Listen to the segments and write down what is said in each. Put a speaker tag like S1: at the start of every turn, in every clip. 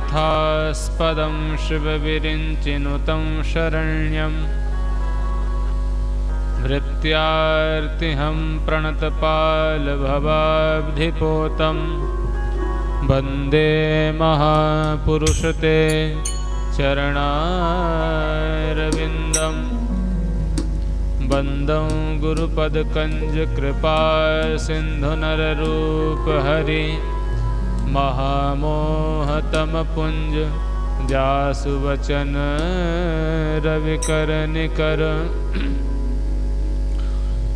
S1: नाथास्पदं शिवविरिञ्चिनुतं शरण्यं भृत्यार्तिहं प्रणतपालभवाब्धिपोतं वन्दे महापुरुषते चरणारविन्दं वन्दं गुरुपदकञ्जकृपा सिन्धुनररूपहरि महामोहतमपुञ्ज व्यासुवचन रविकरनिकर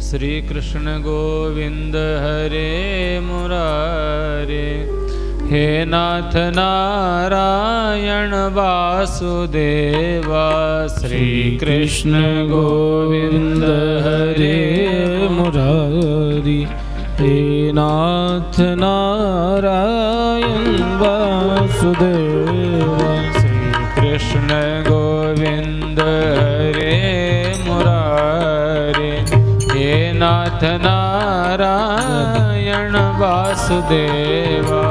S1: श्री कृष्ण गोविंद हरे मुरारे हे नाथ नारायण वासुदेवा श्री कृष्ण गोविंद हरे मुरारी हे नाथ नारायण वासुदेवा श्री कृष्ण गोविंद हरे मुरारे हे नाथ नारायण वासुदेवा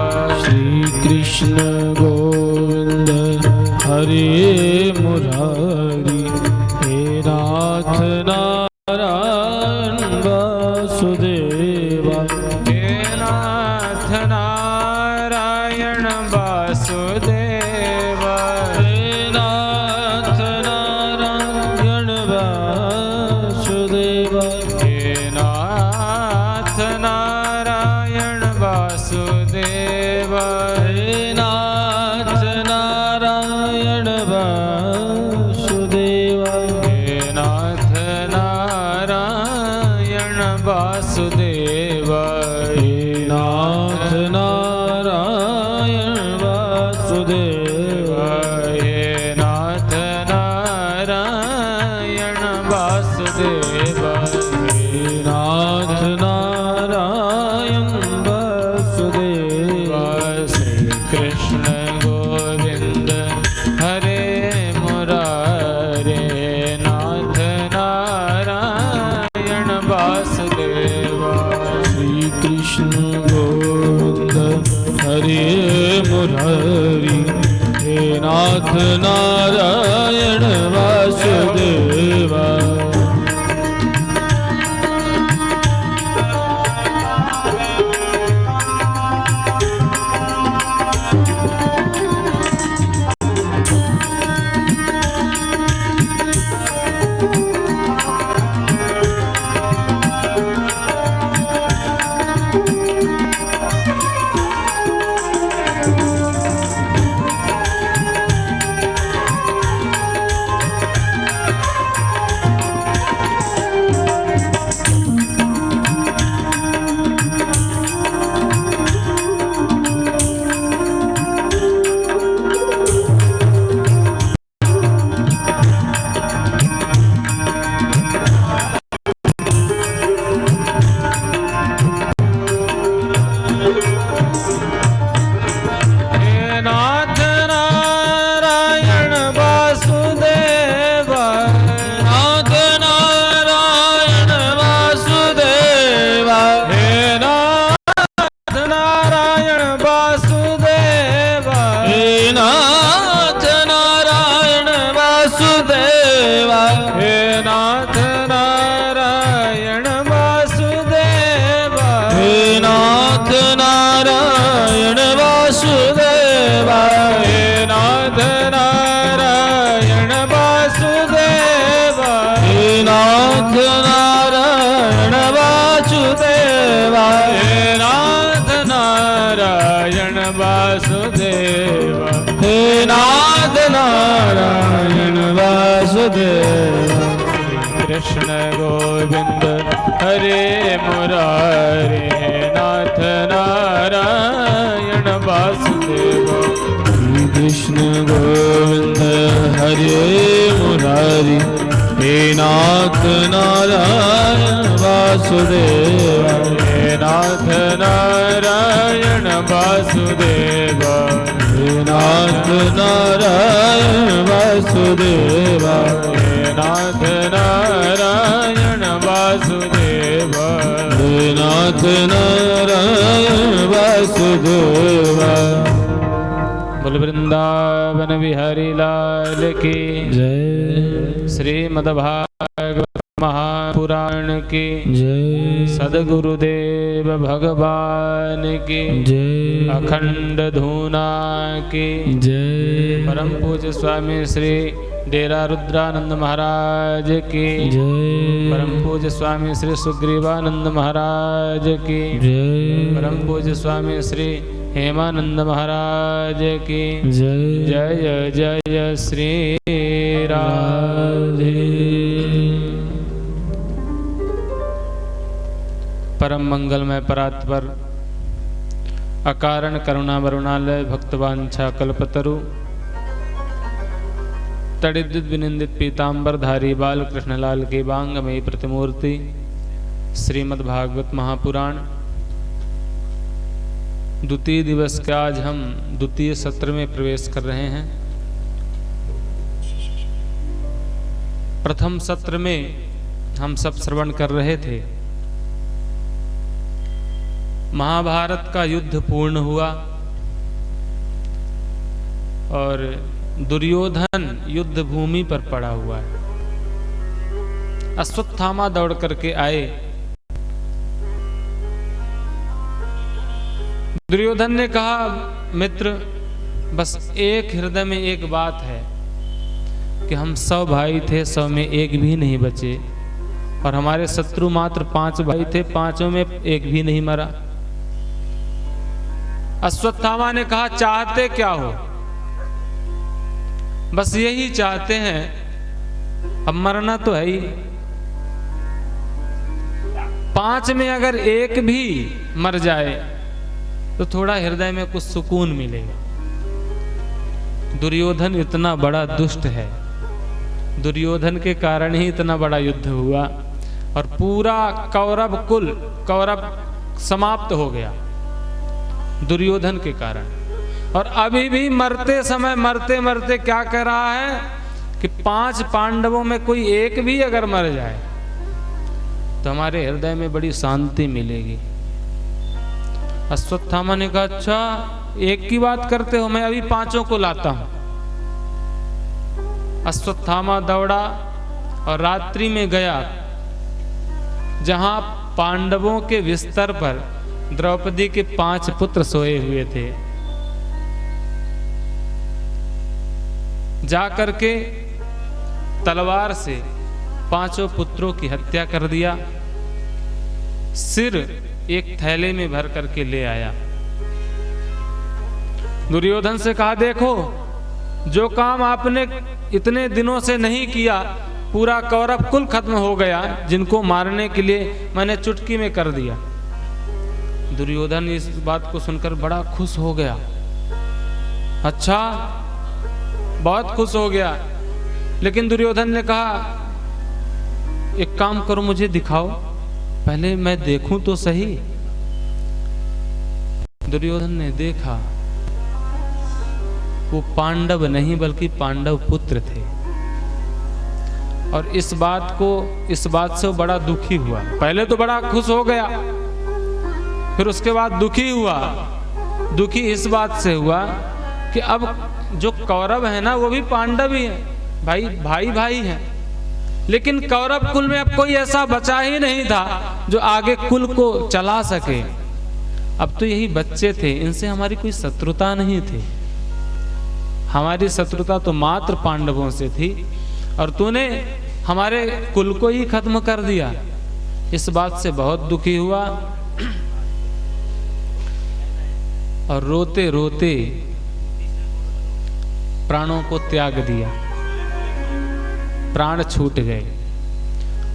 S1: श्री कृष्ण गोविंद हरे मुरारी हे नाथ नारायण वासुदेवा हे नाथ नारायण वासुदेवा हे नाथ नारायण वासुदेवा हे नाथ नारायण वासुदेवा हे नाथ नारायण वासुदेवा हे नाथ नारायण वासुदेवा हे नाथ नारायण वासुदेवा हे नाथ नारायण वासुदेवा हे नाथ नारायण वासुदेवा श्री कृष्ण गोविंद हरे मुरारे नाथ नारायण वासुदेवा श्री कृष्ण गोविंद हरे मुरारी हे नाथ नारायण वासुदेवा कृष्ण गोविंद हरे मुरारे नाथ नारायण वासुदेवा श्री कृष्ण गोविंद हरे मुरारी हे नाथ नारायण वासुदेवा हे नाथ नारायण वासुदेवा हे नाथ नारायण वासुदेवा हे नाथ नारायण वासुदेवा हे नाथ नारायण वासुदेवा। बोल वृंदावन बिहारी लाल की जय। श्रीमद्भागवत महापुराण की जय। सद्गुरुदेव भगवान की जय। अखंड धूना की जय। परम पूज्य स्वामी श्री डेरा रुद्रानंद महाराज की जय। परम पूज्य स्वामी श्री सुग्रीवानंद महाराज की जय। परम पूज्य स्वामी श्री हेमानंद महाराज की जय। जय जय श्री राधे। परम मंगलमय परात्पर अकारण करुणा वरुणालय भक्तवांछा कल्पतरु तड़िद्युत विनिंदित पीतांबर धारी बाल कृष्णलाल की बांगमयी प्रतिमूर्ति श्रीमद्भागवत महापुराण द्वितीय दिवस के आज हम द्वितीय सत्र में प्रवेश कर रहे हैं। प्रथम सत्र में हम सब श्रवण कर रहे थे। महाभारत का युद्ध पूर्ण हुआ और दुर्योधन युद्ध भूमि पर पड़ा हुआ है। अश्वत्थामा दौड़ करके आए। दुर्योधन ने कहा, मित्र बस एक हृदय में एक बात है कि हम 100 भाई थे, 100 में एक भी नहीं बचे और हमारे शत्रु मात्र 5 भाई थे, 5 में एक भी नहीं मरा। अश्वत्थामा ने कहा, चाहते क्या हो? बस यही चाहते हैं, अब मरना तो है ही। 5 में अगर एक भी मर जाए तो थोड़ा हृदय में कुछ सुकून मिलेगा। दुर्योधन इतना बड़ा दुष्ट है, दुर्योधन के कारण ही इतना बड़ा युद्ध हुआ और पूरा कौरव कुल कौरव समाप्त हो गया दुर्योधन के कारण। और अभी भी मरते समय मरते मरते क्या कह रहा है कि 5 पांडवों में कोई एक भी अगर मर जाए तो हमारे हृदय में बड़ी शांति मिलेगी। अश्वत्थामा ने कहा, अच्छा एक की बात करते हो, मैं अभी 5 को लाता हूं। अश्वत्थामा दौड़ा और रात्रि में गया जहां पांडवों के बिस्तर पर द्रौपदी के 5 पुत्र सोए हुए थे। जाकर के तलवार से 5 पुत्रों की हत्या कर दिया। सिर एक थैले में भर करके ले आया। दुर्योधन से कहा, देखो जो काम आपने इतने दिनों से नहीं किया, पूरा कौरव कुल खत्म हो गया, जिनको मारने के लिए मैंने चुटकी में कर दिया। दुर्योधन इस बात को सुनकर बड़ा खुश हो गया। अच्छा, बहुत खुश हो गया। लेकिन दुर्योधन ने कहा, एक काम करो, मुझे दिखाओ, पहले मैं देखूं तो सही। दुर्योधन ने देखा, वो पांडव नहीं बल्कि पांडव पुत्र थे। और इस बात से वो बड़ा दुखी हुआ। पहले तो बड़ा खुश हो गया, फिर उसके बाद दुखी हुआ। दुखी इस बात से हुआ कि अब जो कौरव है ना, वो भी पांडव ही है, भाई हैं। लेकिन कौरव कुल में अब कोई ऐसा बचा ही नहीं था जो आगे कुल को चला सके। अब तो यही बच्चे थे, इनसे हमारी कोई शत्रुता नहीं थी। हमारी शत्रुता तो मात्र पांडवों से थी और तूने हमारे कुल को ही खत्म कर दिया। इस बात से बहुत दुखी हुआ और रोते रोते प्राणों को त्याग दिया। प्राण छूट गए।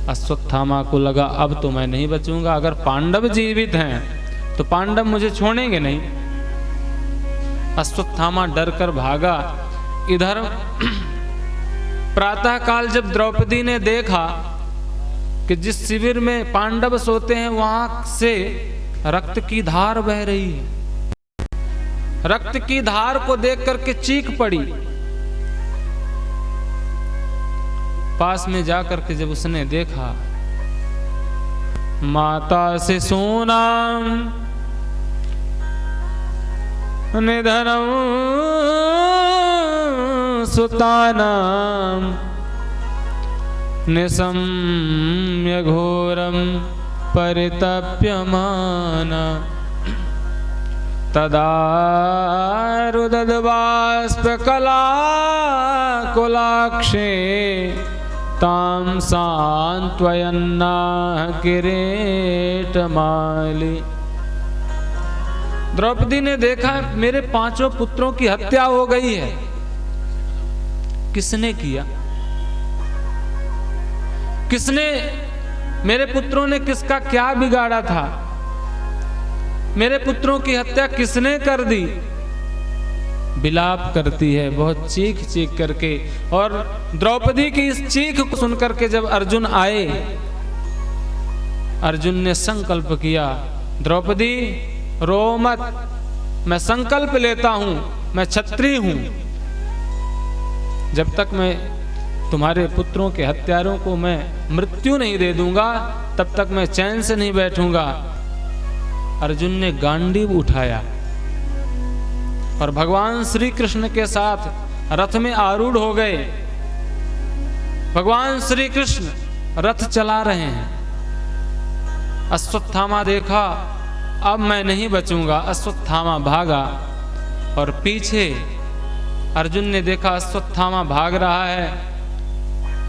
S1: अश्वत्थामा को लगा, अब तो मैं नहीं बचूंगा। अगर पांडव जीवित हैं तो पांडव मुझे छोड़ेंगे नहीं। अश्वत्थामा डर कर भागा। इधर प्रातःकाल जब द्रौपदी ने देखा कि जिस शिविर में पांडव सोते हैं वहां से रक्त की धार बह रही है, रक्त की धार को देख करके चीख पड़ी। पास में जाकर के जब उसने देखा, माता से सोना निधनम सुतानां निशम्य घोरं परितप्यमाना तदा रुदद्बाष्पकलाकुलाक्षे तां सान्त्वयन्नाह किरीटमाली। द्रौपदी ने देखा मेरे 5 पुत्रों की हत्या हो गई है। किसने किया? किसने? मेरे पुत्रों ने किसका क्या बिगाड़ा था? मेरे पुत्रों की हत्या किसने कर दी? विलाप करती है बहुत चीख चीख करके। और द्रौपदी की इस चीख को सुनकर के जब अर्जुन आए, अर्जुन ने संकल्प किया, द्रौपदी रो मत, मैं संकल्प लेता हूं, मैं क्षत्रिय हूं, जब तक मैं तुम्हारे पुत्रों के हत्यारों को मैं मृत्यु नहीं दे दूंगा तब तक मैं चैन से नहीं बैठूंगा। अर्जुन ने गांडीव उठाया और भगवान श्री कृष्ण के साथ रथ में आरूढ़ हो गए। भगवान श्री कृष्ण रथ चला रहे हैं। अश्वत्थामा देखा अब मैं नहीं बचूंगा, अश्वत्थामा भागा और पीछे अर्जुन ने देखा अश्वत्थामा भाग रहा है,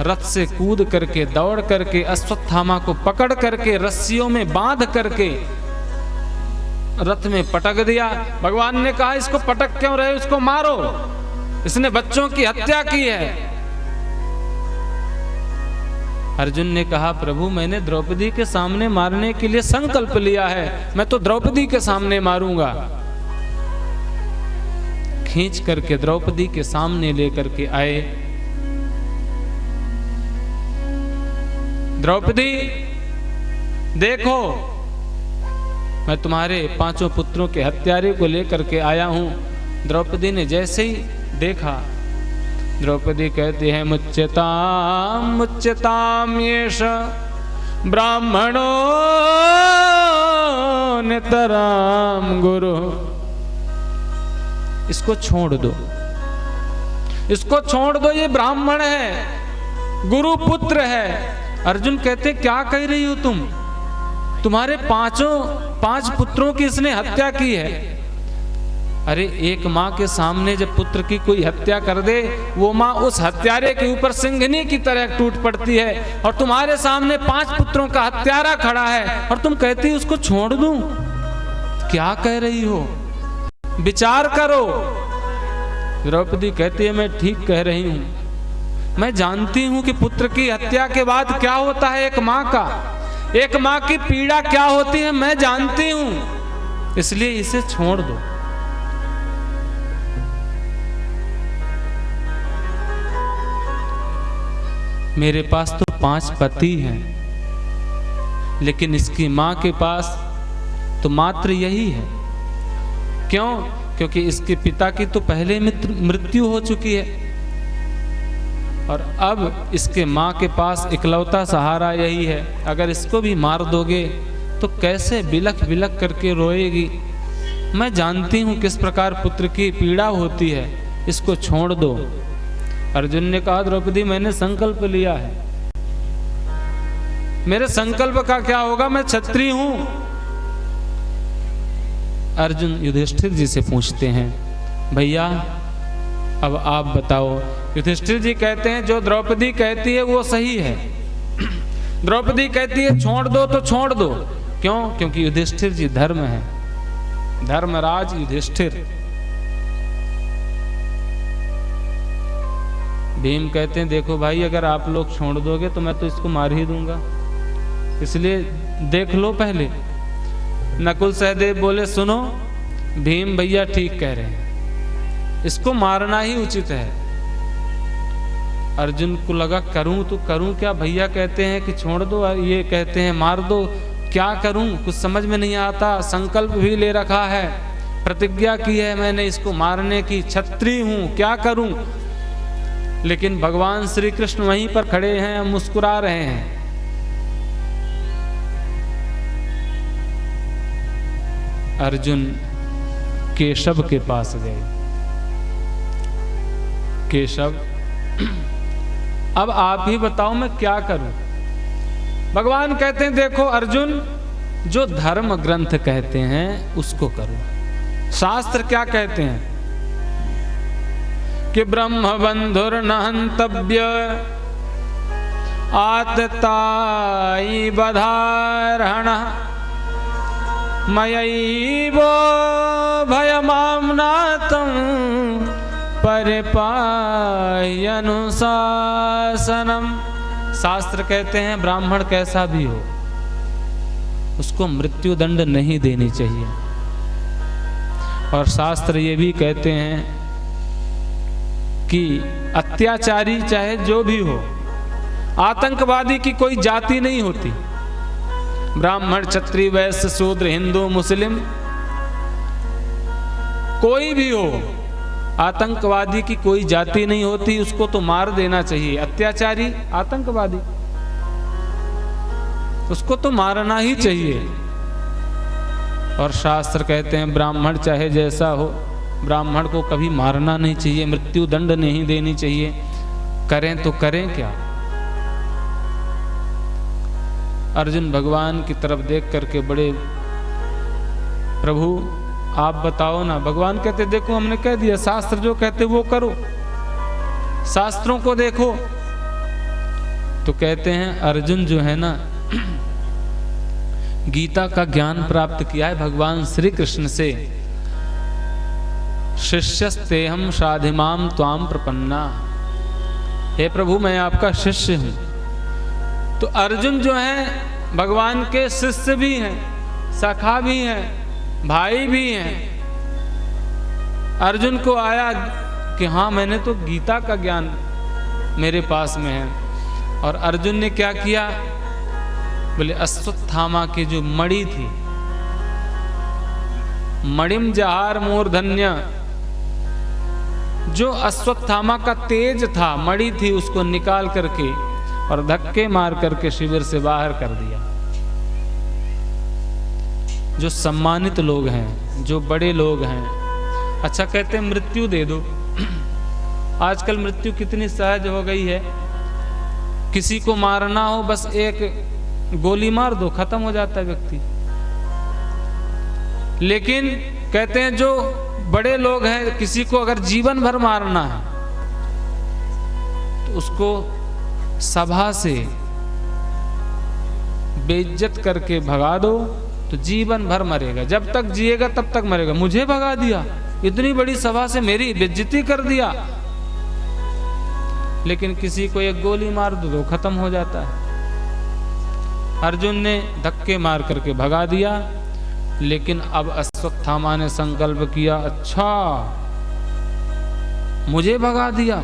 S1: रथ से कूद करके दौड़ करके अश्वत्थामा को पकड़ करके रस्सियों में बांध करके रथ में पटक दिया। भगवान ने कहा इसको पटक क्यों रहे, उसको मारो, इसने बच्चों की हत्या की है। अर्जुन ने कहा प्रभु मैंने द्रौपदी के सामने मारने के लिए संकल्प लिया है, मैं तो द्रौपदी के सामने मारूंगा। खींच करके द्रौपदी के सामने लेकर के आए। द्रौपदी देखो मैं तुम्हारे 5 पुत्रों के हत्यारे को लेकर के आया हूं। द्रौपदी ने जैसे ही देखा, द्रौपदी कहती है मुच्यताम मुच्यताम येष ब्राह्मणो नितराम गुरु। इसको छोड़ दो, इसको छोड़ दो, ये ब्राह्मण है, गुरु पुत्र है। अर्जुन कहते क्या कह रही हो तुम? तुम्हारे 5 पुत्रों की इसने हत्या की है। अरे एक माँ के सामने जब पुत्र की कोई हत्या कर दे, वो माँ उस हत्यारे के ऊपर सिंघनी की तरह टूट पड़ती है। और तुम्हारे सामने 5 पुत्रों का हत्यारा खड़ा है और तुम कहती उसको छोड़ दूं? क्या कह रही हो? विचार करो। द्रौपदी कहती है मैं ठीक कह रही हूं, मैं जानती हूं कि पुत्र की हत्या के बाद क्या होता है एक माँ का, एक माँ की पीड़ा क्या होती है मैं जानती हूं, इसलिए इसे छोड़ दो। मेरे पास तो 5 पति हैं, लेकिन इसकी माँ के पास तो मात्र यही है। क्यों? क्योंकि इसके पिता की तो पहले मृत्यु हो चुकी है और अब इसके माँ के पास इकलौता सहारा यही है। अगर इसको भी मार दोगे तो कैसे बिलख बिलख करके रोएगी। मैं जानती हूँ किस प्रकार पुत्र की पीड़ा होती है, इसको छोड़ दो। अर्जुन ने कहा द्रौपदी मैंने संकल्प लिया है, मेरे संकल्प का क्या होगा, मैं क्षत्रिय हूं। अर्जुन युधिष्ठिर जी से पूछते हैं भैया अब आप बताओ। युधिष्ठिर जी कहते हैं जो द्रौपदी कहती है वो सही है। द्रौपदी कहती है छोड़ दो तो छोड़ दो। क्यों? क्योंकि युधिष्ठिर जी धर्म है, धर्मराज युधिष्ठिर। भीम कहते हैं देखो भाई अगर आप लोग छोड़ दोगे तो मैं तो इसको मार ही दूंगा, इसलिए देख लो पहले। नकुल सहदेव बोले सुनो भीम भैया ठीक कह रहे हैं, इसको मारना ही उचित है। अर्जुन को लगा करूं तो करूं क्या, भैया कहते हैं कि छोड़ दो, ये कहते हैं मार दो, क्या करूं कुछ समझ में नहीं आता। संकल्प भी ले रखा है, प्रतिज्ञा की है मैंने इसको मारने की, क्षत्रिय हूं, क्या करूं। लेकिन भगवान श्री कृष्ण वहीं पर खड़े हैं, मुस्कुरा रहे हैं। अर्जुन केशव के पास गए। केशव अब आप ही बताओ मैं क्या करूं। भगवान कहते हैं देखो अर्जुन, जो धर्म ग्रंथ कहते हैं उसको करो। शास्त्र क्या कहते हैं कि ब्रह्म बंधुर न हंतव्य आतताई बधारण मयैवो भयमाम्नातं परिपाह्यनुशासनम। शास्त्र कहते हैं ब्राह्मण कैसा भी हो उसको मृत्यु दंड नहीं देनी चाहिए। और शास्त्र ये भी कहते हैं कि अत्याचारी चाहे जो भी हो, आतंकवादी की कोई जाति नहीं होती। ब्राह्मण क्षत्रिय वैश्य शूद्र हिंदू मुस्लिम कोई भी हो, आतंकवादी की कोई जाति नहीं होती, उसको तो मार देना चाहिए। अत्याचारी आतंकवादी उसको तो मारना ही चाहिए। और शास्त्र कहते हैं ब्राह्मण चाहे जैसा हो, ब्राह्मण को कभी मारना नहीं चाहिए, मृत्यु दंड नहीं देनी चाहिए। करें तो करें क्या। अर्जुन भगवान की तरफ देख करके बड़े, प्रभु आप बताओ ना। भगवान कहते देखो हमने कह दिया, शास्त्र जो कहते वो करो, शास्त्रों को देखो। तो कहते हैं अर्जुन जो है ना गीता का ज्ञान प्राप्त किया है भगवान श्री कृष्ण से। शिष्यस्तेहम शाधिमाम त्वाम प्रपन्ना, हे प्रभु मैं आपका शिष्य हूं। तो अर्जुन जो है भगवान के शिष्य भी हैं, सखा भी हैं, भाई भी हैं। अर्जुन को आया कि हाँ मैंने तो गीता का ज्ञान मेरे पास में है। और अर्जुन ने क्या किया, बोले अश्वत्थामा की जो मणि थी, मणिम जहार मूर्धन्य, जो अश्वत्थामा का तेज था, मणि थी, उसको निकाल करके और धक्के मार करके शिविर से बाहर कर दिया। जो सम्मानित लोग हैं, जो बड़े लोग हैं, अच्छा कहते हैं मृत्यु दे दो। आजकल मृत्यु कितनी सहज हो गई है, किसी को मारना हो बस एक गोली मार दो, खत्म हो जाता है व्यक्ति। लेकिन कहते हैं जो बड़े लोग हैं, किसी को अगर जीवन भर मारना है तो उसको सभा से बेइज्जत करके भगा दो तो जीवन भर मरेगा, जब तक जिएगा तब तक मरेगा। मुझे भगा दिया, इतनी बड़ी सभा से मेरी बेइज्जती कर दिया। लेकिन किसी को एक गोली मार दो तो खत्म हो जाता है। अर्जुन ने धक्के मार करके भगा दिया। लेकिन अब अश्वत्थामा ने संकल्प किया, अच्छा मुझे भगा दिया,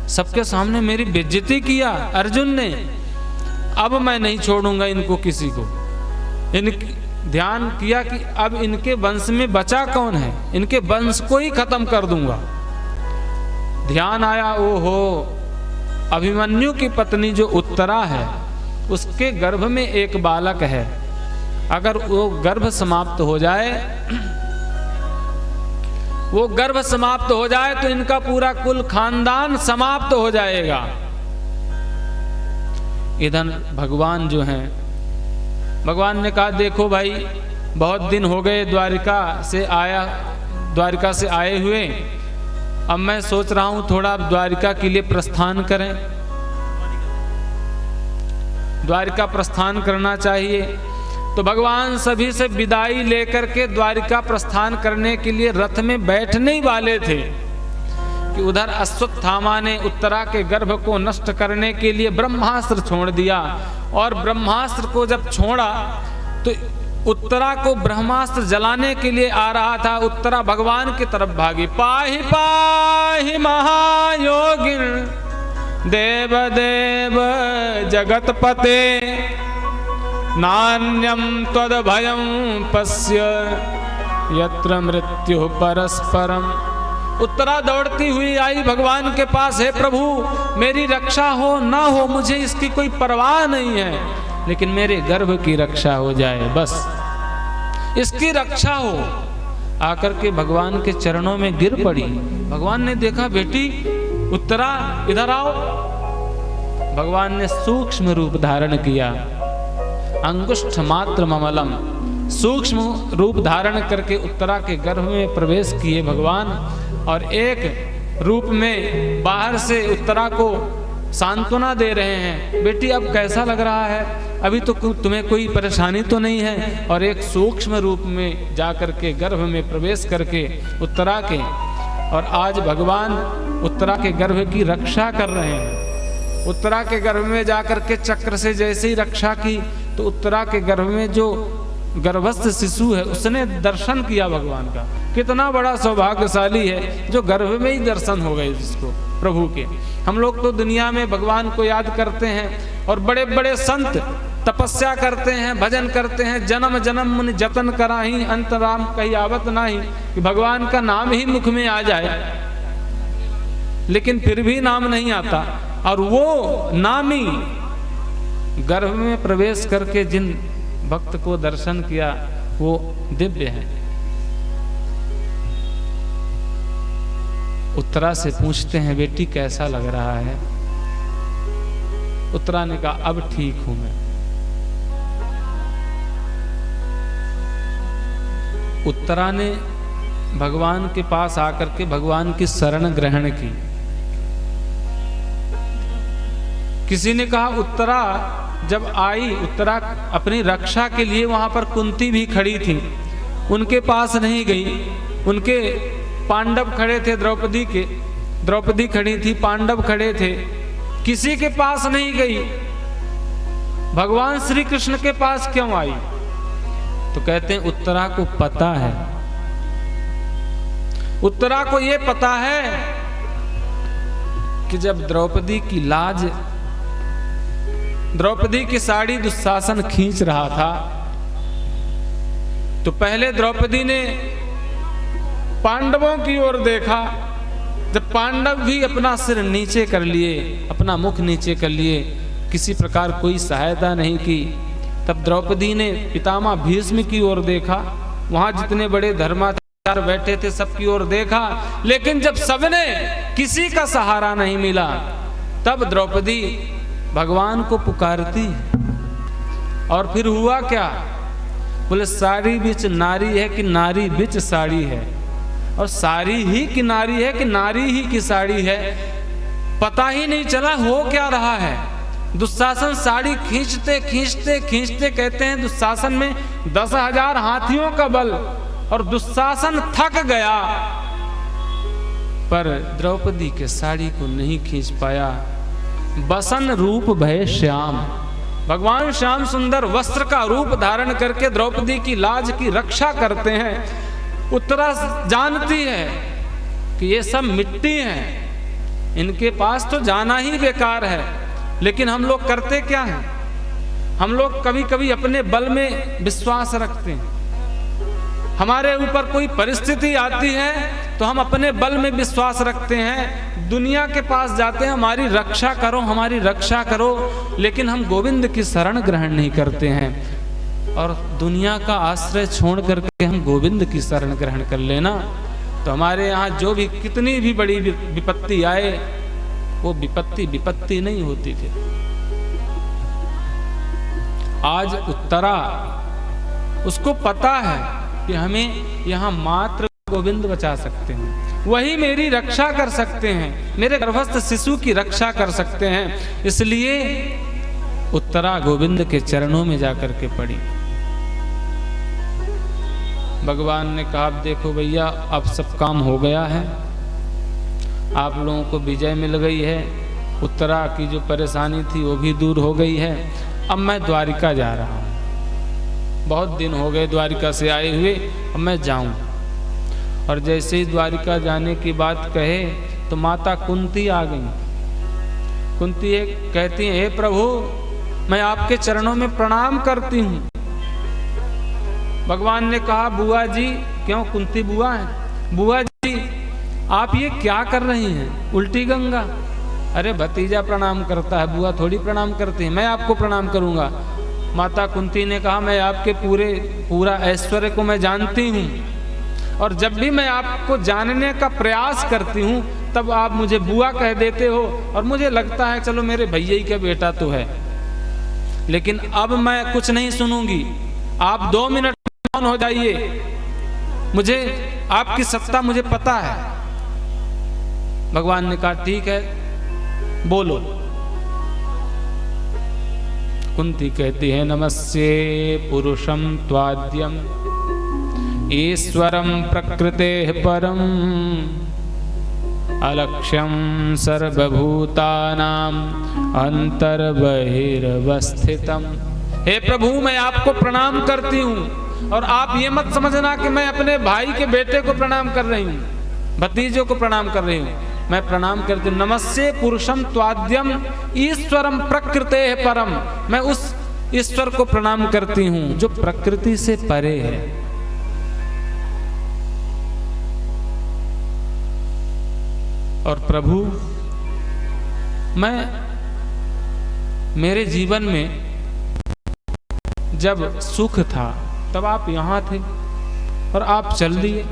S1: सबके सामने मेरी बेइज्जती किया अर्जुन ने, अब मैं नहीं छोड़ूंगा इनको किसी को। ध्यान किया कि अब इनके वंश में बचा कौन है, इनके वंश को ही खत्म कर दूंगा। ध्यान आया, ओहो अभिमन्यु की पत्नी जो उत्तरा है उसके गर्भ में एक बालक है, अगर वो गर्भ समाप्त हो जाए, वो गर्भ समाप्त हो जाए तो इनका पूरा कुल खानदान समाप्त हो जाएगा। इधर भगवान जो हैं, भगवान ने कहा देखो भाई बहुत दिन हो गए द्वारिका से आए हुए, अब मैं सोच रहा हूं थोड़ा द्वारिका के लिए प्रस्थान करें, द्वारिका प्रस्थान करना चाहिए। तो भगवान सभी से विदाई लेकर के द्वारिका प्रस्थान करने के लिए रथ में बैठने ही वाले थे कि उधर अश्वत्थामा ने उत्तरा के गर्भ को नष्ट करने के लिए ब्रह्मास्त्र छोड़ दिया। और ब्रह्मास्त्र को जब छोड़ा तो उत्तरा को ब्रह्मास्त्र जलाने के लिए आ रहा था, उत्तरा भगवान की तरफ भागी। पाहि पाहि महायोगिन देव देव जगतपते नान्यम त्वद भयं पश्य यत्र मृत्यु परस्परम। उत्तरा दौड़ती हुई आई भगवान के पास, हे प्रभु मेरी रक्षा हो ना हो मुझे इसकी कोई परवाह नहीं है, लेकिन मेरे गर्भ की रक्षा हो जाए, बस इसकी रक्षा हो। आकर के भगवान के चरणों में गिर पड़ी। भगवान ने देखा बेटी उत्तरा इधर आओ। भगवान ने सूक्ष्म रूप धारण किया, अंगुष्ठ मात्र ममलम, सूक्ष्म रूप धारण करके उत्तरा के गर्भ में प्रवेश किए भगवान। और एक रूप में बाहर से उत्तरा को सांत्वना दे रहे हैं, बेटी अब कैसा लग रहा है, अभी तो तुम्हें कोई परेशानी तो नहीं है। और एक सूक्ष्म रूप में जाकर के गर्भ में प्रवेश करके उत्तरा के, और आज भगवान उत्तरा के गर्भ की रक्षा कर रहे हैं। उत्तरा के गर्भ में जाकर के चक्र से जैसे ही रक्षा की तो उत्तरा के गर्भ में जो गर्भस्थ शिशु है उसने दर्शन किया भगवान का। कितना बड़ा सौभाग्यशाली है जो गर्भ में ही दर्शन हो गए जिसको प्रभु के। हम लोग तो दुनिया में भगवान को याद करते हैं और बड़े बड़े संत तपस्या करते हैं, भजन करते हैं, जन्म जन्म मुनि जतन कराही अंत राम कही आवत नाही, कि भगवान का नाम ही मुख में आ जाए, लेकिन फिर भी नाम नहीं आता। और वो नामी गर्भ में प्रवेश करके जिन भक्त को दर्शन किया वो दिव्य है। उत्तरा से पूछते हैं बेटी कैसा लग रहा है। उत्तरा ने कहा अब ठीक हूं मैं। उत्तरा ने भगवान के पास आकर के भगवान की शरण ग्रहण की। किसी ने कहा उत्तरा जब आई, उत्तरा अपनी रक्षा के लिए वहां पर कुंती भी खड़ी थी, उनके पास नहीं गई। उनके पांडव खड़े थे, द्रौपदी खड़ी थी, पांडव खड़े थे, किसी के पास नहीं गई। भगवान श्री कृष्ण के पास क्यों आई? तो कहते हैं उत्तरा को पता है, उत्तरा को यह पता है कि जब द्रौपदी की लाज, द्रौपदी की साड़ी दुशासन खींच रहा था तो पहले द्रौपदी ने पांडवों की ओर देखा। जब पांडव भी अपना सिर नीचे कर लिए, अपना मुख नीचे कर लिए, किसी प्रकार कोई सहायता नहीं की, तब द्रौपदी ने पितामह भीष्म की ओर देखा। वहां जितने बड़े धर्माचार्य बैठे थे सबकी ओर देखा, लेकिन जब सबने किसी का सहारा नहीं मिला तब द्रौपदी भगवान को पुकारती। और फिर हुआ क्या? बोले साड़ी बिच नारी है कि नारी बिच साड़ी है, और साड़ी ही की नारी है कि नारी ही की साड़ी है, पता ही नहीं चला हो क्या रहा है। दुशासन साड़ी खींचते खींचते खींचते, कहते हैं दुशासन में 10,000 हाथियों का बल, और दुशासन थक गया पर द्रौपदी के साड़ी को नहीं खींच पाया। बसन रूप भय श्याम, भगवान श्याम सुंदर वस्त्र का रूप धारण करके द्रौपदी की लाज की रक्षा करते हैं। उत्तरा जानती है कि ये सब मिट्टी हैं, इनके पास तो जाना ही बेकार है, लेकिन हम लोग करते क्या हैं? हम लोग कभी कभी अपने बल में विश्वास रखते हैं। हमारे ऊपर कोई परिस्थिति आती है तो हम अपने बल में विश्वास रखते हैं, दुनिया के पास जाते हैं हमारी रक्षा करो, हमारी रक्षा करो, लेकिन हम गोविंद की शरण ग्रहण नहीं करते हैं। और दुनिया का आश्रय छोड़ करके हम गोविंद की शरण ग्रहण कर लेना तो हमारे यहाँ जो भी कितनी भी बड़ी विपत्ति आए वो विपत्ति नहीं होती थी। आज उत्तरा, उसको पता है कि हमें यहाँ मात्र गोविंद बचा सकते हैं, वही मेरी रक्षा कर सकते हैं, मेरे गर्भस्थ शिशु की रक्षा कर सकते हैं। इसलिए उत्तरा गोविंद के चरणों में जाकर के पड़ी। भगवान ने कहा देखो भैया अब सब काम हो गया है, आप लोगों को विजय मिल गई है, उत्तरा की जो परेशानी थी वो भी दूर हो गई है, अब मैं द्वारिका जा रहा हूँ, बहुत दिन हो गए द्वारिका से आए हुए, अब मैं जाऊं। और जैसे ही द्वारिका जाने की बात कहे तो माता कुंती आ गई। कुंती कहती है हे प्रभु मैं आपके चरणों में प्रणाम करती हूँ। भगवान ने कहा बुआ जी, क्यों कुंती बुआ है, बुआ जी आप ये क्या कर रही हैं, उल्टी गंगा। अरे भतीजा प्रणाम करता है, बुआ थोड़ी प्रणाम करती है, मैं आपको प्रणाम करूंगा। माता कुंती ने कहा मैं आपके पूरा ऐश्वर्य को मैं जानती हूँ, और जब भी मैं आपको जानने का प्रयास करती हूँ तब आप मुझे बुआ कह देते हो, और मुझे लगता है चलो मेरे भैया ही का बेटा तो है, लेकिन अब मैं कुछ नहीं सुनूंगी। आप 2 मिनट मौन हो जाइए, मुझे आपकी सत्ता मुझे पता है। भगवान ने कहा ठीक है, बोलो। कुंती कहती है नमस्ये पुरुषम त्वाद्यम ईश्वरम प्रकृतेः परम अलक्ष्यम सर्वभूतानां अंतर्बहिर्वस्थितम। हे प्रभु, मैं आपको प्रणाम करती हूँ, और आप ये मत समझना कि मैं अपने भाई के बेटे को प्रणाम कर रही हूँ, भतीजों को प्रणाम कर रही हूँ। मैं प्रणाम करती हूँ नमस्ये पुरुषम त्वाद्यम ईश्वरम प्रकृतेः परम। मैं उस ईश्वर को प्रणाम करती हूँ जो प्रकृति से परे है। और प्रभु, मेरे जीवन में जब सुख था तब आप यहाँ थे और आप चल दिए।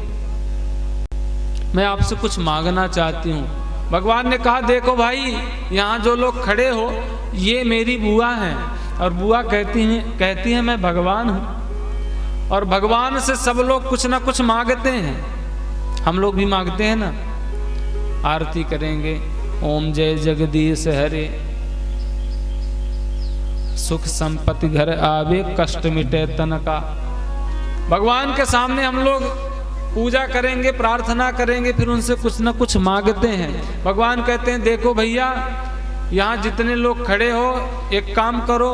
S1: मैं आपसे कुछ मांगना चाहती हूँ। भगवान ने कहा देखो भाई, यहाँ जो लोग खड़े हो ये मेरी बुआ हैं, और बुआ कहती हैं मैं भगवान हूँ, और भगवान से सब लोग कुछ ना कुछ मांगते हैं। हम लोग भी मांगते हैं ना, आरती करेंगे, ओम जय जगदीश हरे, सुख संपत्ति घर आवे, कष्ट मिटे तन का। भगवान के सामने हम लोग पूजा करेंगे, प्रार्थना करेंगे, फिर उनसे कुछ ना कुछ मांगते हैं। भगवान कहते हैं देखो भैया, यहाँ जितने लोग खड़े हो एक काम करो,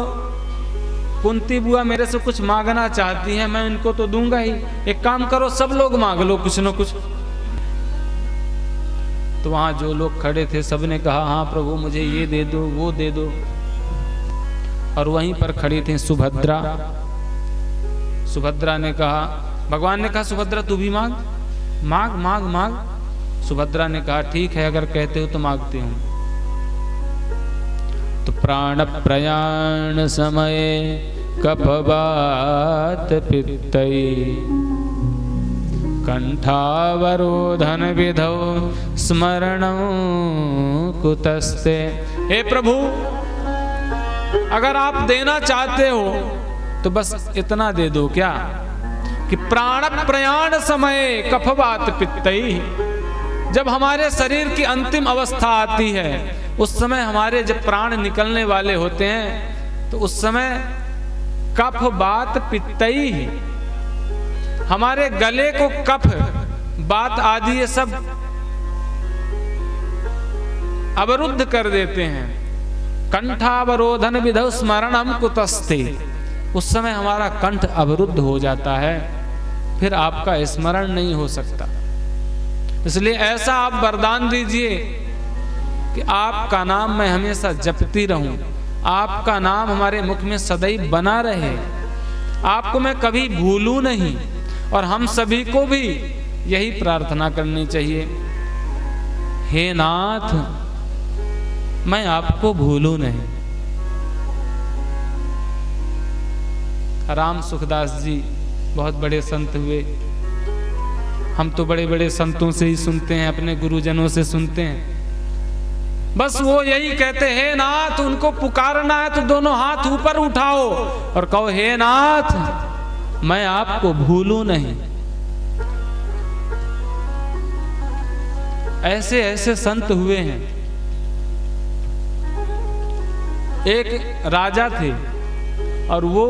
S1: कुंती बुआ मेरे से कुछ मांगना चाहती हैं, मैं इनको तो दूंगा ही, एक काम करो सब लोग मांग लो कुछ ना कुछ। तो वहाँ जो लोग खड़े थे सबने कहा हाँ प्रभु मुझे ये दे दो वो दे दो। और वहीं पर खड़ी थी सुभद्रा। सुभद्रा ने कहा, भगवान ने कहा सुभद्रा तू भी मांग, मांग मांग मांग। सुभद्रा ने कहा ठीक है, अगर कहते हो तो मांगती हूँ। तो प्राण प्रयाण समय कफवात पित्तई कंठावरोधन विधौ स्मरणं कुतस्ते। हे प्रभु, अगर आप देना चाहते हो तो बस इतना दे दो क्या कि प्राण प्रयाण समय कफवात पित्तई, जब हमारे शरीर की अंतिम अवस्था आती है, उस समय हमारे जब प्राण निकलने वाले होते हैं, तो उस समय कफ बात पित्तई, हमारे गले को कफ बात आदि ये सब अवरुद्ध कर देते हैं। कंठावरोधन विधौ स्मरणम कुतस्ते, उस समय हमारा कंठ अवरुद्ध हो जाता है, फिर आपका स्मरण नहीं हो सकता। इसलिए ऐसा आप वरदान दीजिए कि आपका नाम मैं हमेशा जपती रहूं, आपका नाम हमारे मुख में सदैव बना रहे, आपको मैं कभी भूलूं नहीं। और हम सभी को भी यही प्रार्थना करनी चाहिए, हे नाथ मैं आपको भूलूं नहीं। राम सुखदास जी बहुत बड़े संत हुए, हम तो बड़े बड़े संतों से ही सुनते हैं, अपने गुरुजनों से सुनते हैं। बस वो यही कहते हे नाथ, उनको पुकारना है तो दोनों हाथ ऊपर उठाओ और कहो हे नाथ मैं आपको भूलूं नहीं। ऐसे ऐसे संत हुए हैं। एक राजा थे और वो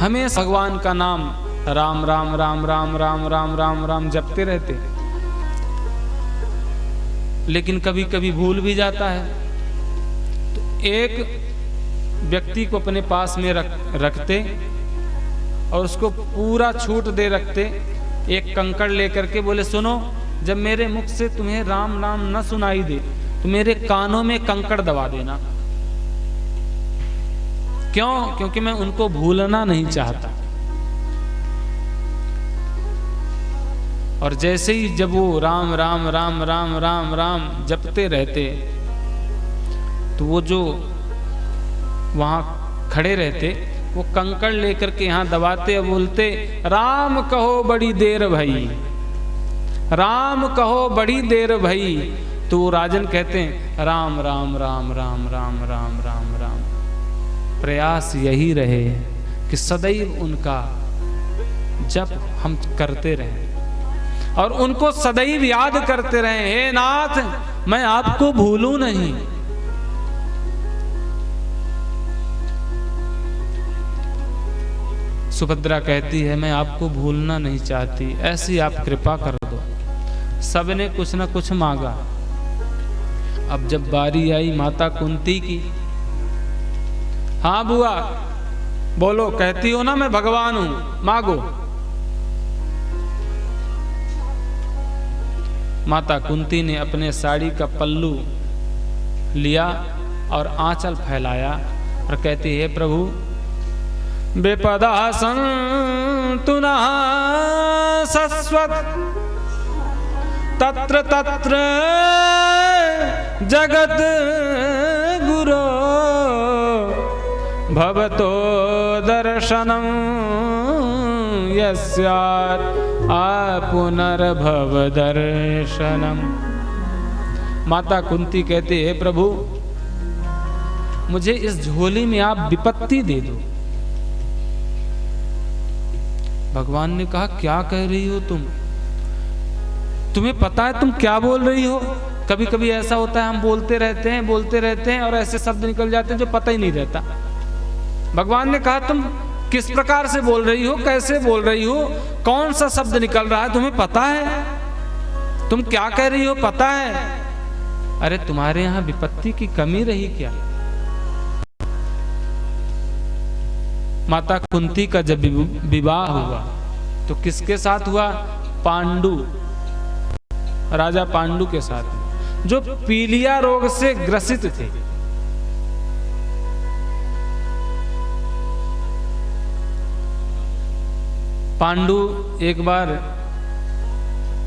S1: हमेशा भगवान का नाम राम राम राम राम राम राम राम राम जपते रहते, लेकिन कभी कभी भूल भी जाता है। तो एक व्यक्ति को अपने पास में रखते और उसको पूरा छूट दे रखते, एक कंकड़ लेकर के बोले सुनो, जब मेरे मुख से तुम्हें राम नाम न सुनाई दे तो मेरे कानों में कंकड़ दबा देना। क्यों? क्योंकि मैं उनको भूलना नहीं चाहता। और जैसे ही जब वो राम राम राम राम राम राम जपते रहते, तो वो जो वहां खड़े रहते वो कंकड़ लेकर के यहाँ दबाते और बोलते राम कहो बड़ी देर भई, राम कहो बड़ी देर भई, तो राजन कहते हैं राम राम राम राम राम राम राम राम। प्रयास यही रहे कि सदैव उनका जप हम करते रहें और उनको सदैव याद करते रहें, हे नाथ मैं आपको भूलूं नहीं। सुभद्रा कहती है मैं आपको भूलना नहीं चाहती, ऐसी आप कृपा कर दो। सबने कुछ न कुछ मांगा। अब जब बारी आई माता कुंती की, हाँ बुआ बोलो, कहती हो ना मैं भगवान हूं, मांगो। माता कुंती ने अपने साड़ी का पल्लू लिया और आंचल फैलाया और कहती है प्रभु बेपदा सन्तु नः सस्वत् तत्र तत्र जगत गुरो भवतो दर्शनं यस्यात् पुनर्भव दर्शनम। माता कुंती कहते हैं प्रभु मुझे इस झोली में आप विपत्ति दे दो। भगवान ने कहा क्या कह रही हो तुम, तुम्हें पता है तुम क्या बोल रही हो? कभी कभी ऐसा होता है हम बोलते रहते हैं और ऐसे शब्द निकल जाते हैं जो पता ही नहीं रहता। भगवान ने कहा तुम किस प्रकार से बोल रही हो, कैसे बोल रही हो, कौन सा शब्द निकल रहा है, तुम्हें पता है? तुम क्या कह रही हो पता है? अरे तुम्हारे यहां विपत्ति की कमी रही क्या? माता कुंती का जब विवाह हुआ तो किसके साथ हुआ? पांडु, राजा पांडु के साथ, जो पीलिया रोग से ग्रसित थे। पांडु एक बार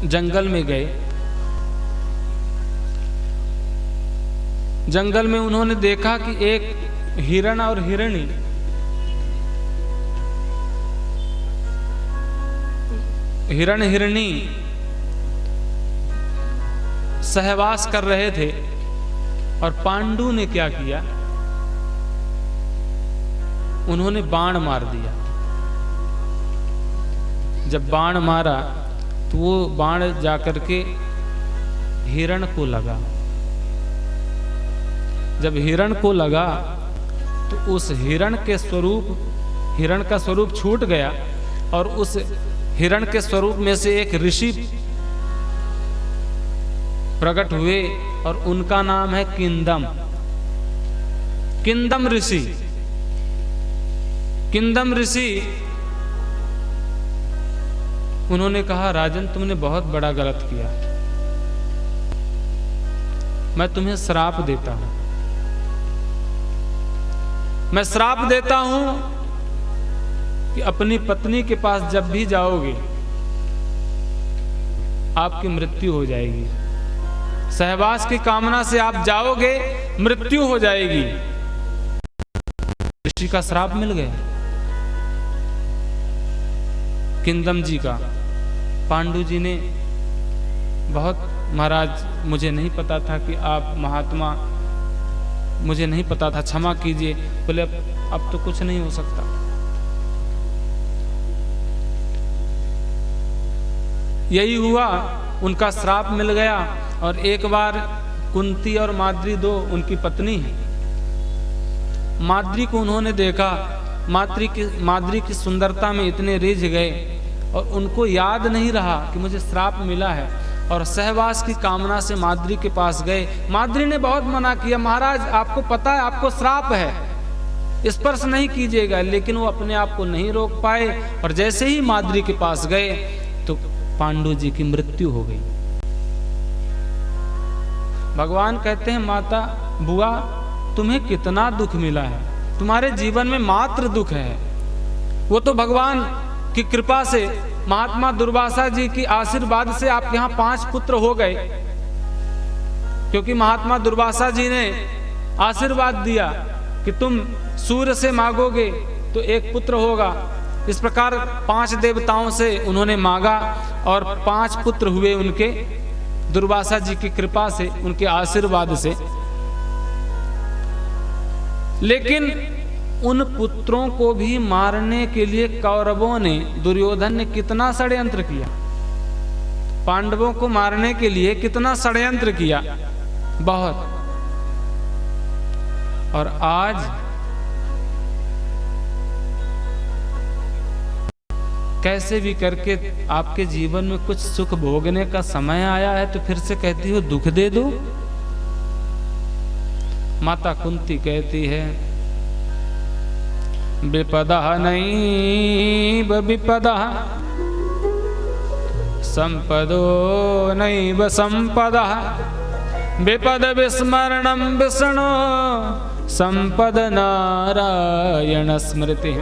S1: जंगल में गए। जंगल में उन्होंने देखा कि एक हिरण और हिरणी हिरण हिरणी सहवास कर रहे थे और पांडु ने क्या किया, उन्होंने बाण मार दिया। जब बाण मारा तो वो बाण जाकर के हिरण को लगा। जब हिरण को लगा तो उस हिरण का स्वरूप छूट गया और उस हिरण के स्वरूप में से एक ऋषि प्रकट हुए और उनका नाम है किंदम। किंदम ऋषि। किंदम ऋषि उन्होंने कहा राजन तुमने बहुत बड़ा गलत किया, मैं तुम्हें श्राप देता हूं। मैं श्राप देता हूं कि अपनी पत्नी के पास जब भी जाओगे आपकी मृत्यु हो जाएगी। सहवास की कामना से आप जाओगे, मृत्यु हो जाएगी। ऋषि का श्राप मिल गया किंदम जी का। पांडु जी ने बहुत, महाराज मुझे नहीं पता था कि आप महात्मा, मुझे नहीं पता था, क्षमा कीजिए। बोले अब तो कुछ नहीं हो सकता। यही हुआ, उनका श्राप मिल गया। और एक बार कुंती और माद्री दो उनकी पत्नी है, माद्री को उन्होंने देखा। माद्री की सुंदरता में इतने रिझ गए और उनको याद नहीं रहा कि मुझे श्राप मिला है, और सहवास की कामना से माद्री के पास गए। माद्री ने बहुत मना किया, महाराज आपको पता है आपको श्राप है, स्पर्श नहीं कीजिएगा। लेकिन वो अपने आप को नहीं रोक पाए और जैसे ही माद्री के पास गए तो पांडु जी की मृत्यु हो गई। भगवान कहते हैं माता बुआ तुम्हें कितना दुख मिला है, तुम्हारे जीवन में मात्र दुख है। वो तो भगवान की कृपा से, महात्मा दुर्वासा जी की आशीर्वाद से आपके यहाँ 5 पुत्र हो गए, क्योंकि महात्मा दुर्वासा जी ने आशीर्वाद दिया कि तुम सूर्य से मांगोगे तो एक पुत्र होगा, इस प्रकार 5 देवताओं से उन्होंने मांगा और 5 पुत्र हुए उनके, दुर्वासा जी की कृपा से, उनके आशीर्वाद से। लेकिन उन पुत्रों को भी मारने के लिए कौरवों ने, दुर्योधन ने कितना षड्यंत्र किया, पांडवों को मारने के लिए कितना षड्यंत्र किया, बहुत। और आज कैसे भी करके आपके जीवन में कुछ सुख भोगने का समय आया है तो फिर से कहती हो दुख दे दो। माता कुंती कहती है विपदा नैव विपदा संपदो नैव संपदा विपद विस्मरणं विष्णु संपद नारायण स्मृति।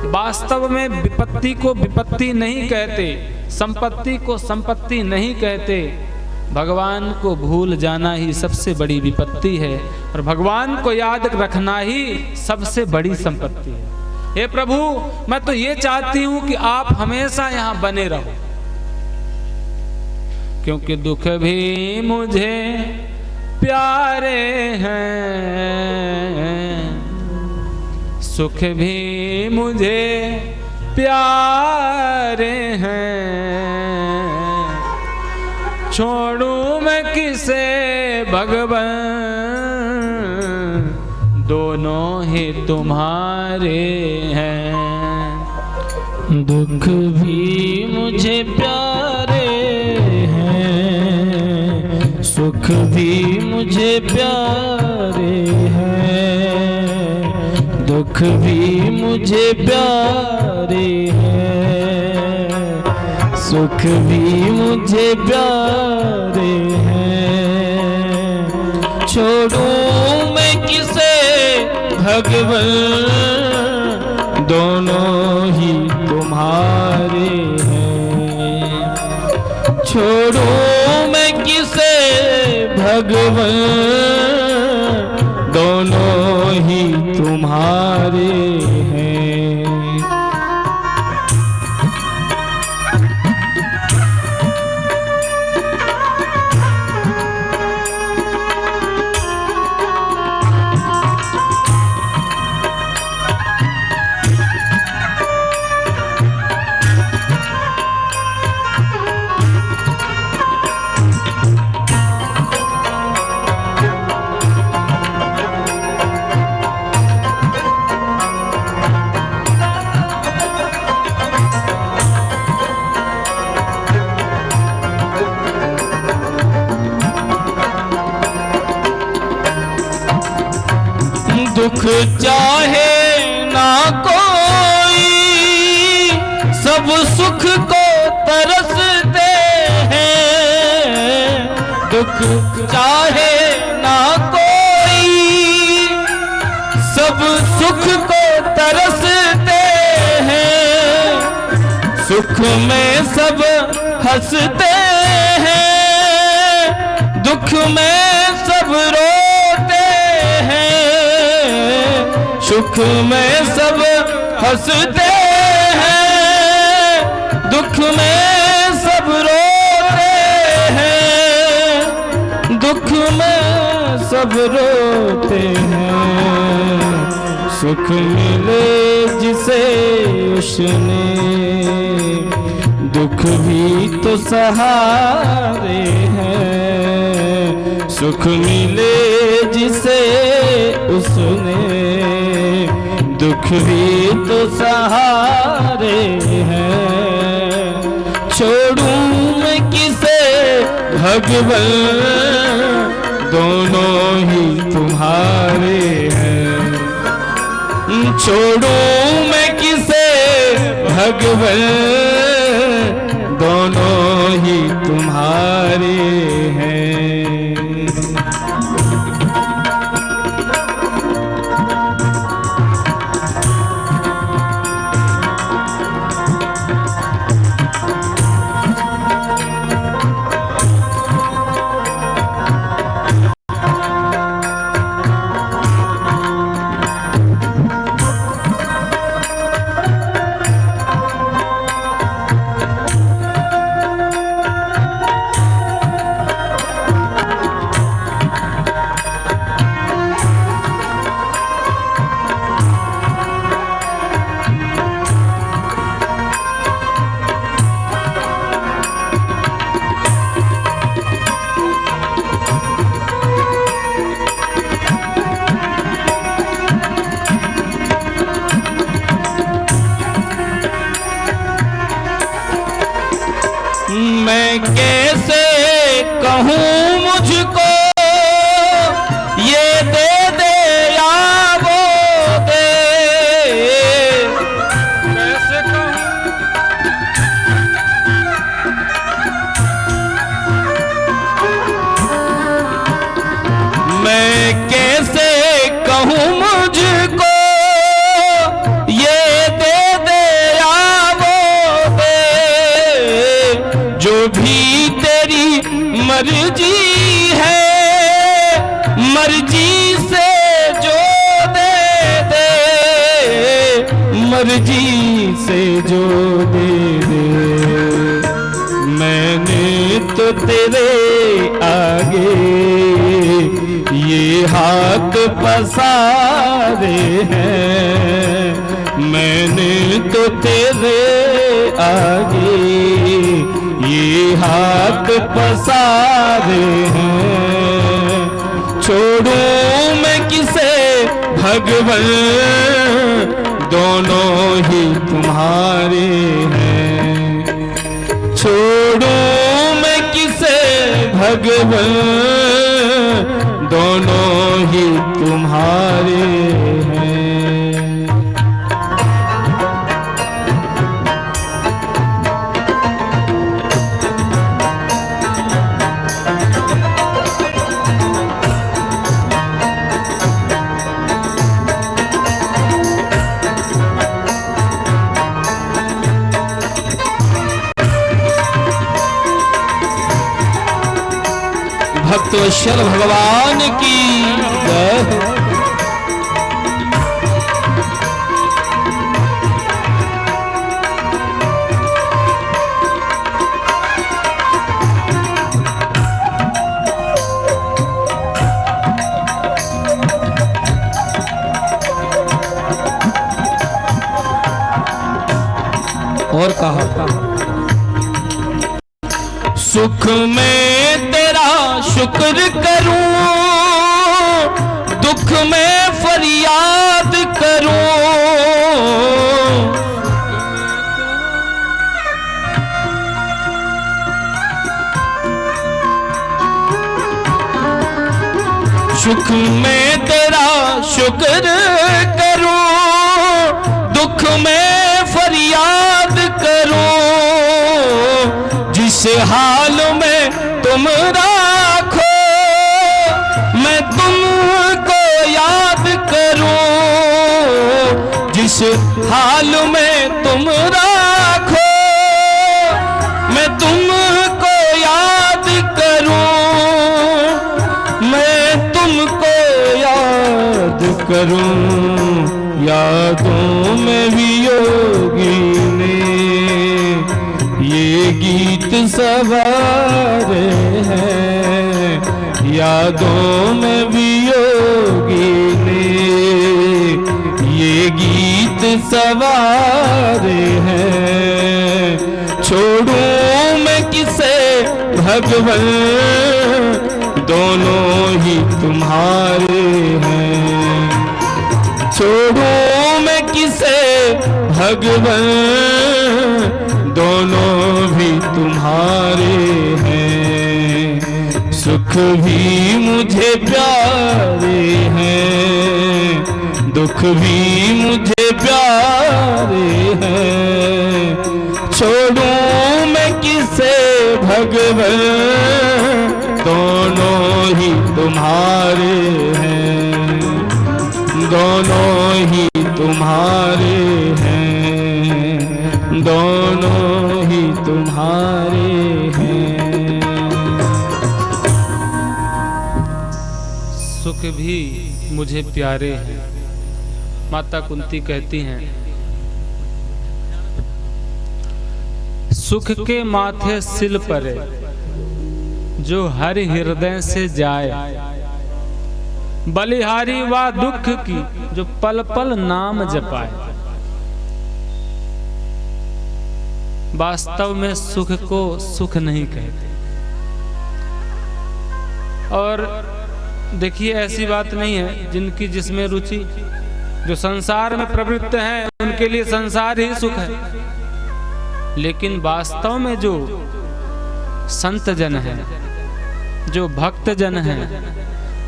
S1: वास्तव में विपत्ति को विपत्ति नहीं कहते, संपत्ति को संपत्ति नहीं कहते। भगवान को भूल जाना ही सबसे बड़ी विपत्ति है और भगवान को याद रखना ही सबसे बड़ी संपत्ति है। हे प्रभु, मैं तो ये चाहती हूं कि आप हमेशा यहां बने रहो, क्योंकि दुख भी मुझे प्यारे हैं, सुख भी मुझे प्यारे हैं। छोड़ूं मैं किसे भगवान, दोनों ही तुम्हारे हैं।
S2: दुख भी मुझे प्यारे हैं, सुख भी मुझे प्यारे हैं। दुख भी मुझे प्यारे हैं, सुख भी मुझे प्यारे हैं। छोड़ूं मैं किसे भगवान, दोनों ही तुम्हारे हैं। छोड़ूं मैं किसे भगवान, दोनों ही तुम्हारे हैं। दुख चाहे ना कोई, सब सुख को तरसते हैं। दुख चाहे ना कोई, सब सुख को तरसते हैं। सुख में सब हंसते हैं, दुख में सब रोते हैं। सुख में सब हंसते हैं, दुख में सब रोते हैं। दुख में सब रोते हैं, सुख मिले जिसे उसने, दुख भी तो सहारे हैं। सुख मिले जिसे उसने, दुख भी तो सहारे हैं। छोड़ूं मैं किसे भगवान, दोनों ही तुम्हारे हैं। छोड़ूं मैं किसे भगवान, दोनों ही तुम्हारे हैं। मर्जी से जो दे दे, मर्जी से जो दे दे, मैंने तो तेरे आगे ये हाथ पसारे हैं, मैंने तो तेरे आगे ये हाथ पसारे हैं। छोड़ूं मैं किसे भगवन, दोनों ही तुम्हारे हैं। छोड़ूं मैं किसे भगवन, दोनों ही तुम्हारे हैं। भक्तवत्सल भगवान की जय। और कहा सुख में तेरा शुक्र करूं, दुख में फरियाद करूं। सुख में तेरा शुक्र करूं, दुख में फरियाद करूं। जिस हाल में तुम राखो, मैं तुमको याद करूं। जिस हाल में तुम राखो, मैं तुमको याद करूं। मैं तुमको याद करूं। यादों में वियोगी ने ये गीत सवारे हैं। यादों में वियोगी ने ये गीत सवारे हैं। छोड़ूं मैं किसे भगवन, दोनों ही तुम्हारे हैं। छोड़ूं मैं किसे भगवन, दोनों भी तुम्हारे हैं। सुख भी मुझे प्यारे हैं, दुख भी मुझे प्यारे हैं। छोड़ूं मैं किसे भगवन, दोनों ही तुम्हारे हैं। दोनों ही तुम्हारे हैं, दोनों ही तुम्हारे हैं।
S1: सुख भी मुझे प्यारे हैं। माता कुंती कहती हैं, सुख के माथे सिल परे, जो हर हृदय से जाए। बलिहारी व दुख की, जो पल पल नाम जपाए। वास्तव में सुख को सुख नहीं कहते। और देखिए, ऐसी बात नहीं है जिनकी जिसमें रुचि, जो संसार में प्रवृत्त हैं, उनके लिए संसार ही सुख है। लेकिन वास्तव में जो संत जन हैं, जो भक्त जन हैं,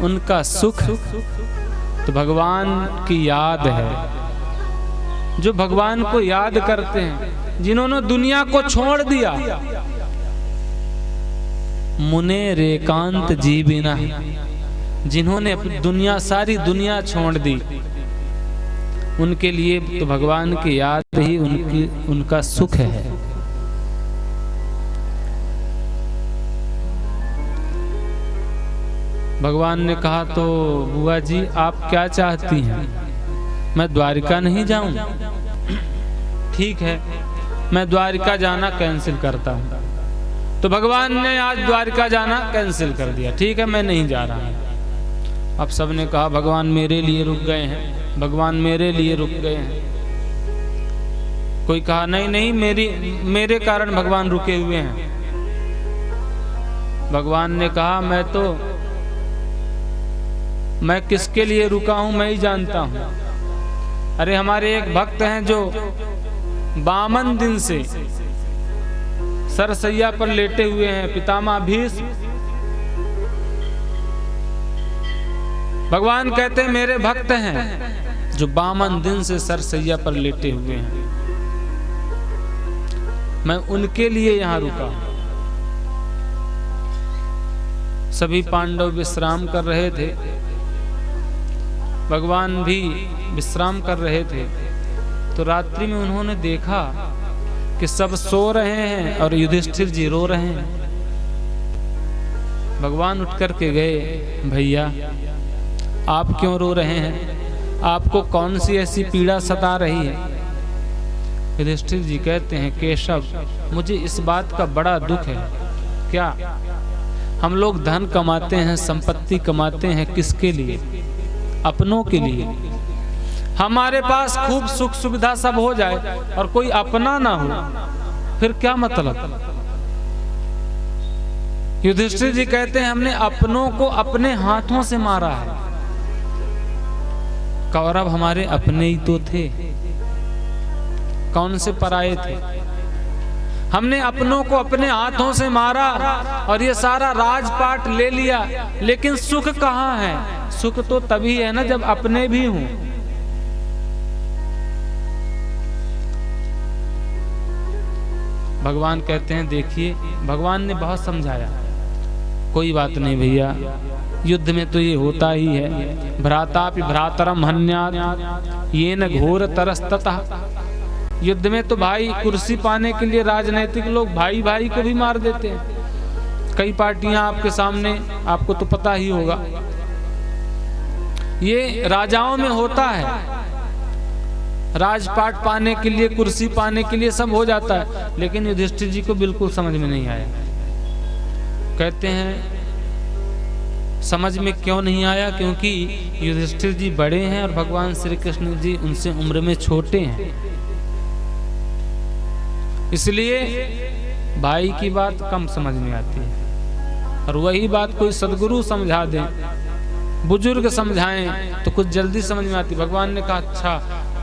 S1: उनका सुख तो भगवान की याद है। जो भगवान को याद करते हैं, जिन्होंने दुनिया को छोड़ दिया। मुने रेकांत जी बिना, जिन्होंने दुनिया, सारी दुनिया छोड़ दी, उनके लिए तो भगवान की याद ही उनका सुख है। भगवान ने कहा, तो बुआ जी आप क्या चाहती हैं, मैं द्वारिका नहीं जाऊं? ठीक है, मैं द्वारिका जाना कैंसिल करता हूं। तो भगवान ने आज द्वारिका जाना कैंसिल कर दिया। ठीक है, मैं नहीं जा रहा। अब सबने कहा भगवान मेरे लिए रुक गए हैं, भगवान मेरे लिए रुक गए हैं। कोई कहा नहीं नहीं, मेरे कारण भगवान रुके हुए हैं। भगवान ने कहा मैं किसके लिए रुका हूं मैं ही जानता हूं। अरे हमारे एक भक्त हैं जो 52 दिन से सरसैया पर लेटे हुए हैं, पितामह भीष्म। भगवान कहते हैं मेरे भक्त हैं जो 52 दिन से सरसैया पर लेटे हुए हैं, मैं उनके लिए यहां रुका। सभी पांडव विश्राम कर रहे थे, भगवान भी विश्राम कर रहे थे। तो रात्रि में उन्होंने देखा कि सब सो रहे हैं और युधिष्ठिर जी रो रहे हैं। भगवान उठ कर के गए, भैया आप क्यों रो रहे हैं, आपको कौन सी ऐसी पीड़ा सता रही है? युधिष्ठिर जी कहते हैं, केशव मुझे इस बात का बड़ा दुख है। क्या? हम लोग धन कमाते हैं, संपत्ति कमाते हैं, किसके लिए? अपनों के लिए। हमारे पास खूब सुख सुविधा सब हो जाए और कोई अपना ना हो, फिर क्या मतलब? युधिष्ठिर जी कहते हैं हमने अपनों को अपने हाथों से मारा है। कौरव हमारे अपने ही तो थे, कौन से पराये थे? हमने अपनों को अपने हाथों से मारा और ये सारा राजपाट ले लिया, लेकिन सुख कहाँ है? सुख तो तभी है ना जब अपने भी हों। भगवान कहते हैं देखिए, भगवान ने बहुत समझाया, कोई बात नहीं भैया, युद्ध में तो ये होता ही है। भ्रातापि भ्रातरम हन्यात् येन घोर तरस्ततः। युद्ध में तो भाई कुर्सी पाने के लिए राजनीतिक लोग भाई भाई को भी मार देते हैं। कई पार्टियां आपके सामने, आपको तो पता ही होगा। ये राजाओं में होता है, राजपाट पाने के लिए, कुर्सी पाने के लिए सब हो जाता है। लेकिन युधिष्ठिर जी को बिल्कुल समझ में नहीं आया। कहते हैं समझ में क्यों नहीं आया? क्योंकि युधिष्ठिर जी बड़े हैं और भगवान श्री कृष्ण जी उनसे उम्र में छोटे हैं, इसलिए भाई की बात कम समझ में आती है। और वही बात कोई सदगुरु समझा दें, बुजुर्ग समझाएं तो कुछ जल्दी समझ में आती। भगवान ने कहा अच्छा,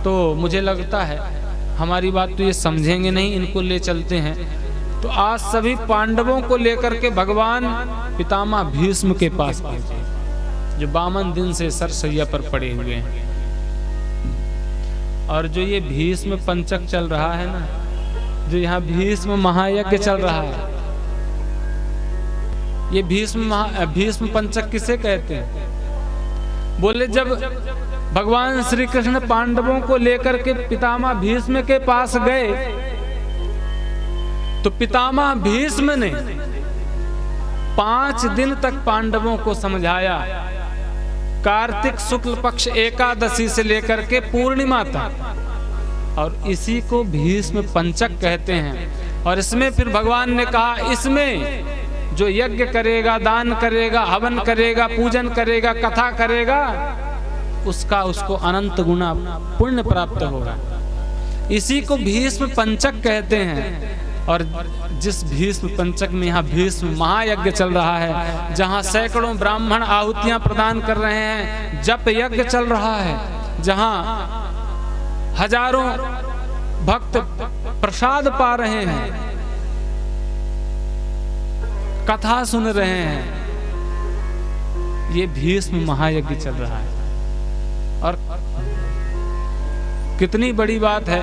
S1: तो मुझे लगता है हमारी बात तो ये समझेंगे नहीं, इनको ले चलते हैं। तो आज सभी पांडवों को लेकर के भगवान पितामह भीष्म के पास पहुंचे, जो 52 दिन से सरसैया पर पड़े हुए हैं। और जो ये भीष्म पंचक चल रहा है ना, जो यहाँ भीष्म महायज्ञ चल रहा है, ये भीष्म पंचक किसे कहते हैं? बोले जब भगवान श्री कृष्ण पांडवों को लेकर के पितामह भीष्म के पास गए, तो पितामह भीष्म ने 5 दिन तक पांडवों को समझाया, कार्तिक शुक्ल पक्ष एकादशी से लेकर के पूर्णिमा तक। और इसी को भीष्म पंचक कहते हैं। और इसमें फिर भगवान ने कहा, इसमें जो यज्ञ करेगा, दान करेगा, हवन करेगा, पूजन करेगा, कथा करेगा, उसको अनंत गुना पुण्य प्राप्त होगा। इसी को भीष्म पंचक कहते हैं। और जिस भीष्म पंचक में यहाँ भीष्म महायज्ञ चल रहा है, जहाँ सैकड़ों ब्राह्मण आहुतियां प्रदान कर रहे हैं, जप यज्ञ चल रहा है, जहाँ हजारों भक्त प्रसाद पा रहे हैं, कथा सुन रहे हैं, ये भीष्म महायज्ञ चल रहा है। और कितनी बड़ी बात है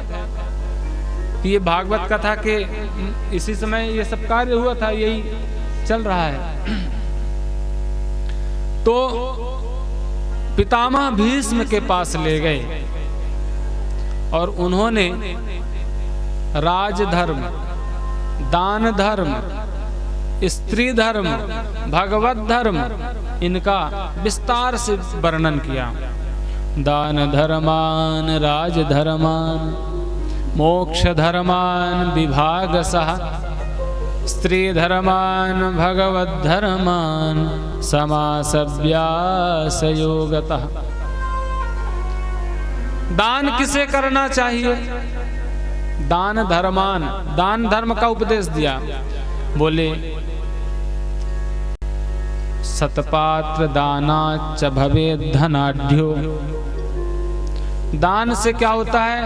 S1: कि ये भागवत कथा के इसी समय ये सब कार्य हुआ था, यही चल रहा है। तो पितामह भीष्म के पास ले गए और उन्होंने राजधर्म, दान धर्म, स्त्री धर्म, भगवत धर्म इनका विस्तार से वर्णन किया। दान धर्मान राजधर्मान मोक्ष धर्मान विभागसः स्त्री धर्मान भगवद धर्मान समासव्यासयोगतः। दान किसे करना चाहिए? दान धर्मान, दान धर्म का उपदेश दिया। बोले सतपात्र दानाच्च भवेद् धनाढ्यो। दान से क्या होता है?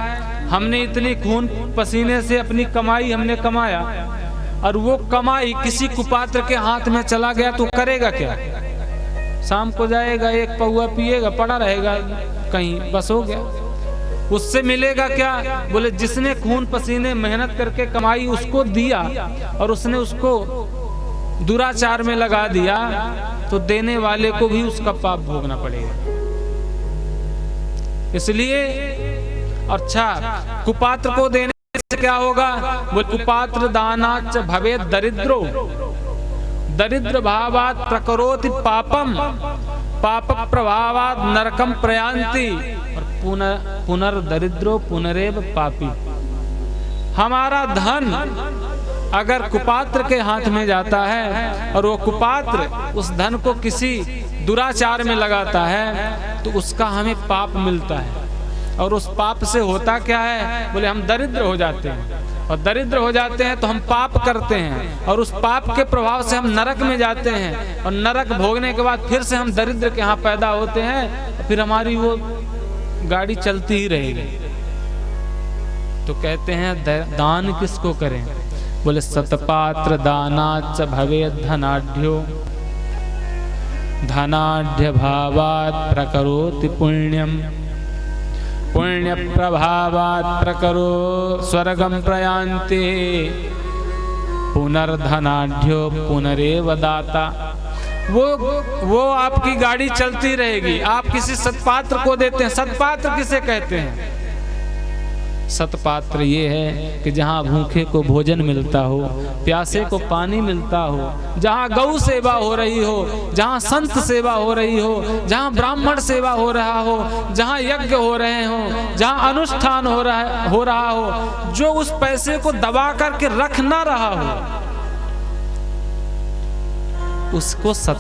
S1: हमने इतनी खून पसीने से अपनी कमाई हमने कमाया, और वो कमाई किसी कुपात्र के हाथ में चला गया तो करेगा क्या? शाम को जाएगा, एक पौआ पिएगा, पड़ा रहेगा कहीं, बस हो गया। उससे मिलेगा क्या? बोले जिसने खून पसीने मेहनत करके कमाई उसको दिया और उसने उसको दुराचार में लगा दिया, तो देने वाले को भी उसका पाप भोगना पड़ेगा। इसलिए अच्छा, कुपात्र को देने से क्या होगा? बोले कुपात्र दानाच्च भवेद् दरिद्रो। दरिद्र भावात् प्रकरोति पापम, पाप प्रभावात् नरकम प्रयान्ति, और पुनर्दरिद्रो पुनरेव पापी। हमारा धन अगर कुपात्र के हाथ में जाता है और वो कुपात्र उस धन को किसी दुराचार में लगाता है, तो उसका हमें पाप मिलता है। और उस पाप से होता क्या है? बोले हम दरिद्र हो जाते हैं, और दरिद्र हो जाते हैं तो हम पाप करते हैं, और उस पाप के प्रभाव से हम नरक में जाते हैं, और नरक भोगने के बाद फिर से हम दरिद्र के यहाँ पैदा होते हैं, और फिर हमारी वो गाड़ी चलती ही रहेगी। तो कहते हैं दान किसको करें? बोले सतपात्र दानाच्च भवेद् धनाढ्यो। धनाढ्य भावात् प्रकरोति पुण्यम, पुण्य प्रभावात् प्रकरो स्वर्गम प्रयान्ति, पुनर्धनाढ्यो पुनरेव दाता। वो आपकी गाड़ी चलती रहेगी, आप किसी सत्पात्र को देते हैं। सत्पात्र किसे कहते हैं? सत्पात्र ये है कि जहाँ भूखे को भोजन मिलता हो, प्यासे को पानी मिलता हो, जहाँ गौ सेवा हो रही हो, जहाँ संत सेवा हो रही हो, जहाँ ब्राह्मण सेवा हो रहा हो, जहाँ यज्ञ हो रहे हो, जहाँ अनुष्ठान हो रहा हो, जो उस पैसे को दबा करके रख ना रहा हो, उसको सत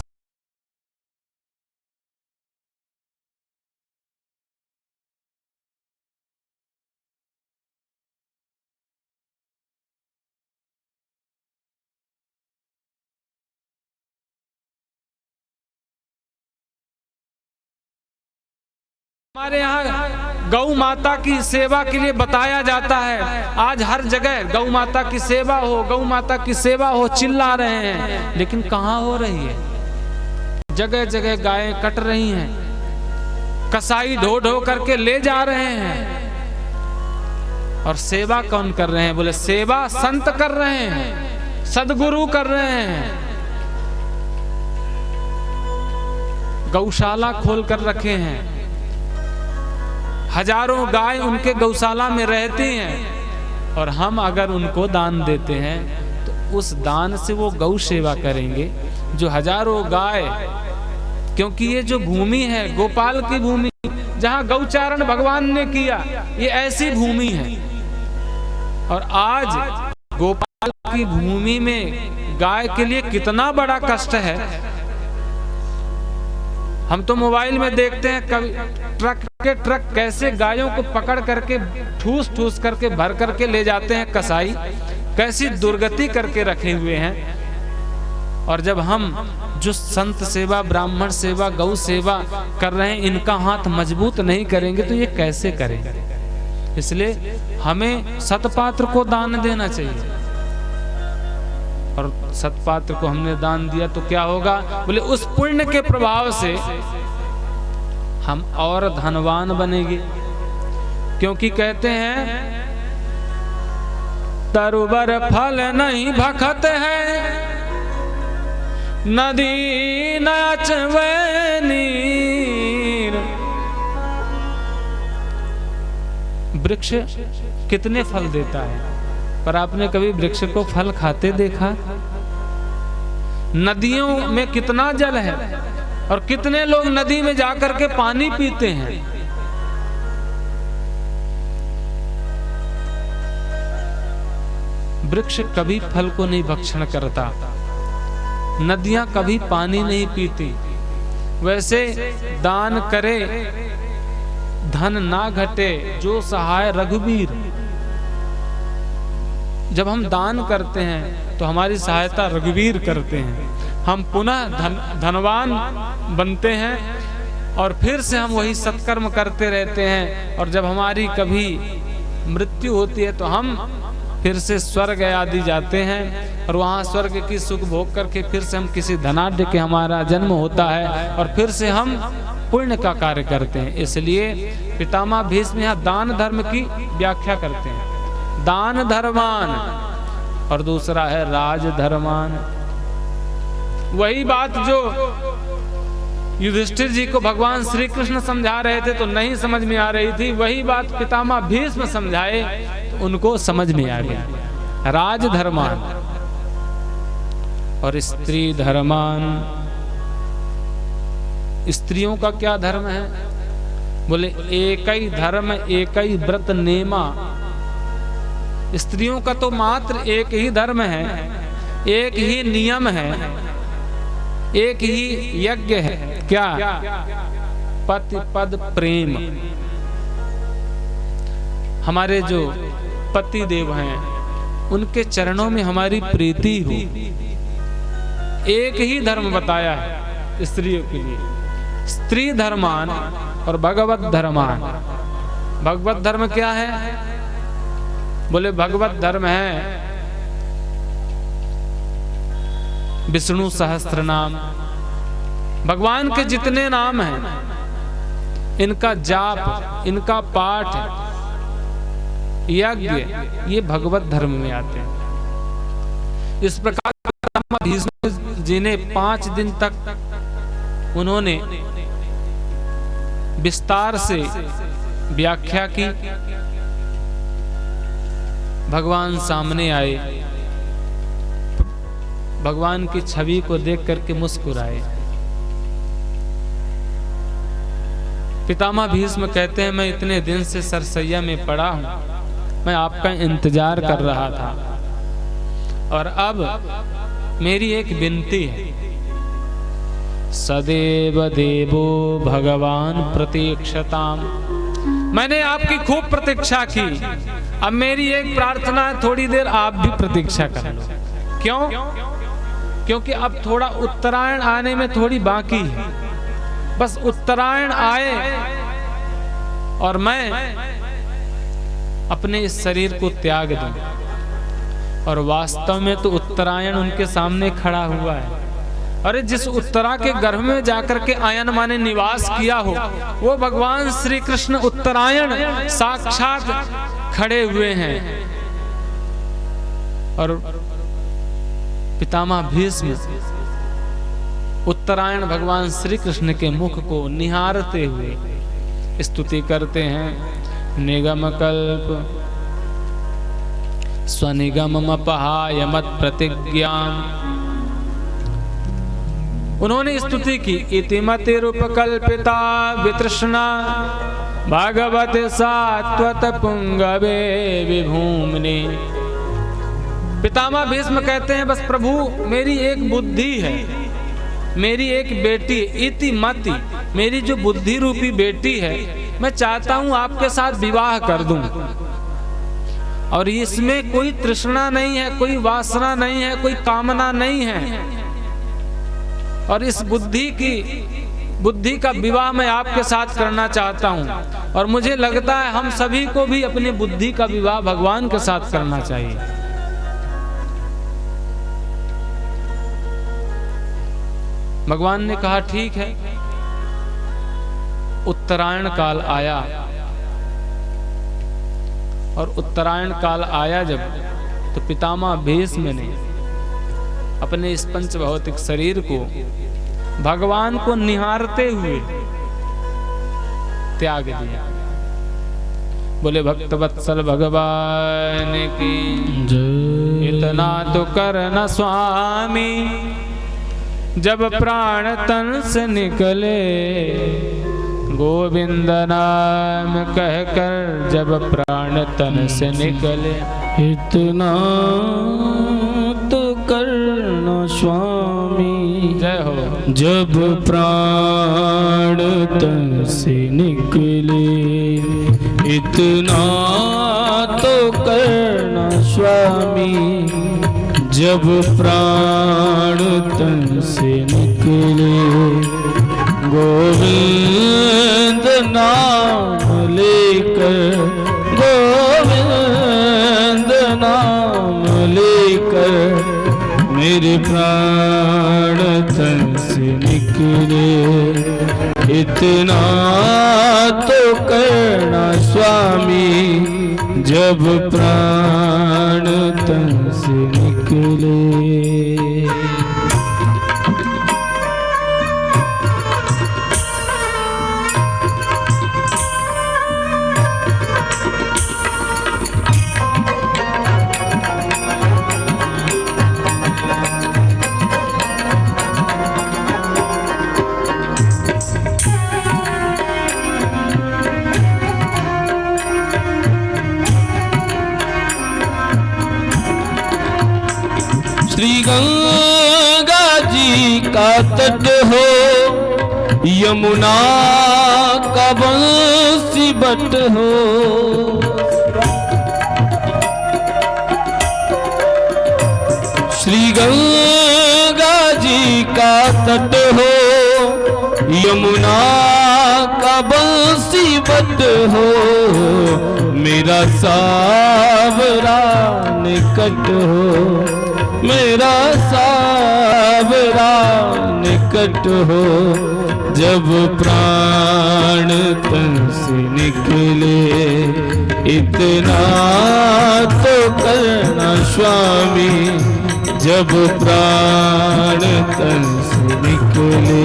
S1: हमारे यहाँ गौ माता की सेवा के लिए बताया जाता है। आज हर जगह गौ माता की सेवा हो, गौ माता की सेवा हो चिल्ला रहे हैं, लेकिन कहाँ हो रही है? जगह जगह गायें कट रही हैं, कसाई ढो ढो करके ले जा रहे हैं, और सेवा कौन कर रहे हैं? बोले सेवा संत कर रहे हैं, सदगुरु कर रहे हैं। गौशाला खोल कर रखे हैं, हजारों गाय उनके गौशाला में रहती हैं, और हम अगर उनको दान देते हैं तो उस दान से वो गौ सेवा करेंगे। जो हजारों गाय, क्योंकि ये जो भूमि है गोपाल की भूमि, जहाँ गौचारण भगवान ने किया, ये ऐसी भूमि है। और आज गोपाल की भूमि में गाय के लिए कितना बड़ा कष्ट है। हम तो मोबाइल में देखते हैं कभी ट्रक के ट्रक कैसे गायों को पकड़ करके ठूस ठूस करके भर करके ले जाते हैं कसाई, कैसी दुर्गति करके रखे हुए हैं। और जब हम जो संत सेवा, ब्राह्मण सेवा, गौ सेवा कर रहे हैं, इनका हाथ मजबूत नहीं करेंगे तो ये कैसे करेंगे? इसलिए हमें सतपात्र को दान देना चाहिए। और सतपात्र को हमने दान दिया तो क्या होगा? बोले उस पुण्य के प्रभाव से हम और धनवान बनेंगे। क्योंकि कहते हैं तरुवर फल नहीं भखत है, नदी नाचवे नीर। वृक्ष कितने फल देता है, पर आपने कभी वृक्ष को फल खाते देखा? नदियों में कितना जल है, और कितने लोग नदी में जाकर के पानी पीते हैं। वृक्ष कभी फल को नहीं भक्षण करता, नदियां कभी पानी नहीं पीती। वैसे दान करे धन ना घटे जो सहाय रघुवीर। जब हम दान करते हैं तो हमारी सहायता रघुवीर करते हैं, हम पुनः धनवान बनते हैं और फिर से हम वही सत्कर्म करते रहते हैं। और जब हमारी कभी मृत्यु होती है तो हम फिर से स्वर्ग आदि जाते हैं और वहाँ स्वर्ग की सुख भोग करके फिर से हम किसी धनाढ्य के हमारा जन्म होता है और फिर से हम पुण्य का कार्य करते हैं। इसलिए पितामह भीष्म यहाँ दान धर्म की व्याख्या करते हैं, दान धर्मान, और दूसरा है राज धर्मान। वही बात जो युधिष्ठिर जी को भगवान श्री कृष्ण समझा रहे थे तो नहीं समझ में आ रही थी, वही बात पितामह भीष्म समझाए तो उनको समझ में आ गया। राज धर्मान और स्त्री धर्मान। स्त्रियों का क्या धर्म है? बोले एक ही धर्म एक ही व्रत नेमा। स्त्रियों का तो मात्र एक ही धर्म है, एक ही नियम है, एक ही यज्ञ है। क्या? पति पद प्रेम। हमारे जो पति देव हैं उनके चरणों में हमारी प्रीति हो। एक ही धर्म बताया है स्त्रियों के लिए, स्त्री धर्मान और भगवत धर्मान। भगवत धर्म क्या है? बोले भगवत धर्म है विष्णु सहस्त्र नाम। भगवान के जितने नाम हैं इनका जाप, इनका पाठ, यज्ञ, ये भगवत धर्म में आते हैं। इस प्रकार भीष्म जी ने 5 दिन तक उन्होंने विस्तार से व्याख्या की। भगवान सामने आए, भगवान की छवि को देख करके मुस्कुराए। पितामह भीष्म कहते हैं मैं इतने दिन से सरसैया में पड़ा हूं, मैं आपका इंतजार कर रहा था और अब मेरी एक विनती है। सदैव देवो भगवान प्रतीक्षताम। मैंने आपकी खूब प्रतीक्षा की, अब मेरी एक प्रार्थना है, थोड़ी देर आप भी प्रतीक्षा कर लो। क्यों? क्योंकि अब थोड़ा उत्तरायण आने में थोड़ी बाकी है। बस उत्तरायण आए और मैं अपने इस शरीर को त्याग दूं। और वास्तव में तो उत्तरायण उनके सामने खड़ा हुआ है। अरे जिस उत्तरा के गर्भ में जाकर के आयन माने निवास किया हो, वो भगवान श्री कृष्ण उत्तरायण साक्षात खड़े हुए हैं। और पितामह भीष्म उत्तरायण भगवान श्री कृष्ण के मुख को निहारते हुए स्तुति करते हैं। निगम कल्प स्वनिगममपहाय मत प्रतिज्ञाम्। उन्होंने स्तुति की। इतिमतिरुपकल्पिता वितृष्णा भगवते सात्वत पुंगवे विभूमनि। पितामह भीष्म कहते हैं बस प्रभु मेरी एक बुद्धि है, मेरी एक बेटी इति मति, मेरी जो बुद्धि रूपी बेटी है, मैं चाहता हूं आपके साथ विवाह कर दूं। और इसमें कोई तृष्णा नहीं है, कोई वासना नहीं है, कोई कामना नहीं है। और इस बुद्धि का विवाह मैं आपके साथ करना चाहता हूं। और मुझे लगता है हम सभी को भी अपनी बुद्धि का विवाह भगवान के साथ करना चाहिए। भगवान ने कहा ठीक है। उत्तरायण काल आया और उत्तरायण काल आया जब, तो पितामह भीष्म ने अपने इस पंच भौतिक शरीर को भगवान को निहारते हुए त्याग दिया। बोले भक्त वत्सल भगवान की इतना तो करना स्वामी, जब प्राण तन से निकले, गोविंद नाम कहकर जब प्राण तन से निकले।
S2: इतना तो करना स्वामी,
S1: जय हो।
S2: जब प्राण तन से निकले, इतना तो करना स्वामी, जब प्राण तन से निकले। गोविंद नाम लेकर, गोविंद नाम लेकर मेरे प्राण तन से निकले। इतना तो करना स्वामी, जब प्राण तन से निकले। श्री गंगा जी का तट हो, यमुना का बंसी बट हो। श्री गंगा जी का तट हो, यमुना का बंसी बट हो। मेरा सावरा निकट हो, मेरा सावरा निकट हो। जब प्राण तन से निकले, इतना तो करना स्वामी, जब प्राण तन से निकले।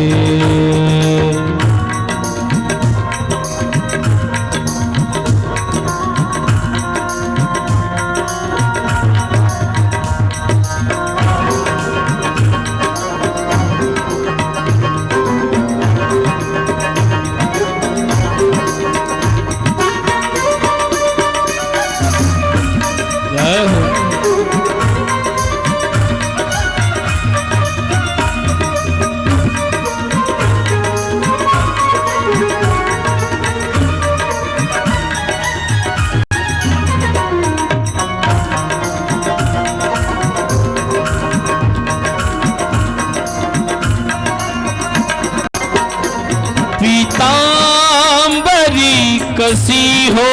S2: पीतांबरी कसी हो,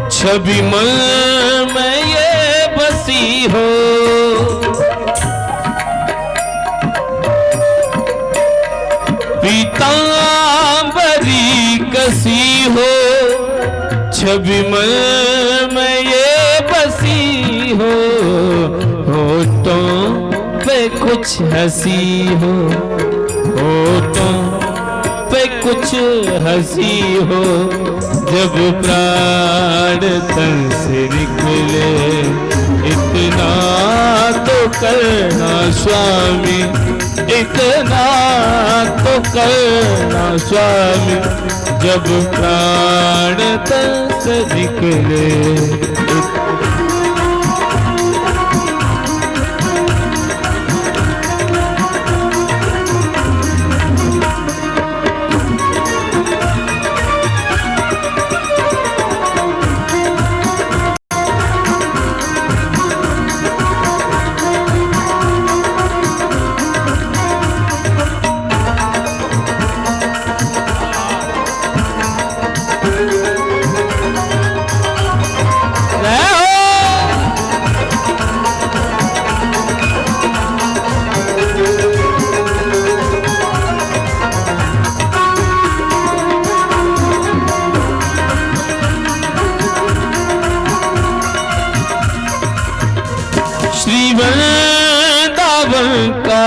S2: छवि मन में ये बसी हो। पीतांबरी कसी हो, छवि मन में ये बसी हो। होठों पे कुछ हंसी हो, होठों पे कुछ हंसी हो। जब प्राण तन से निकले, इतना तो करना स्वामी, इतना तो करना स्वामी। जब प्राण तन से निकले,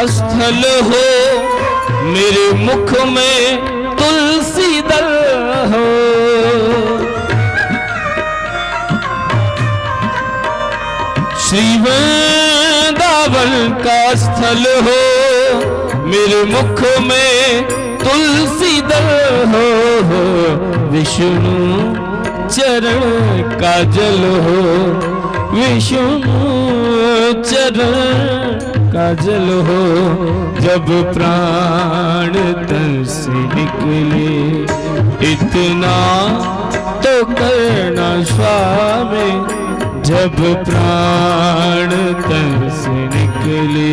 S2: स्थल हो, मेरे मुख में तुलसी दल हो। श्री वृंदावन का स्थल हो, मेरे मुख में तुलसी दल हो, विष्णु चरण का जल हो, विष्णु चरण का जल हो। जब प्राण तन से निकले इतना तो करना स्वामी, जब प्राण तन से निकले।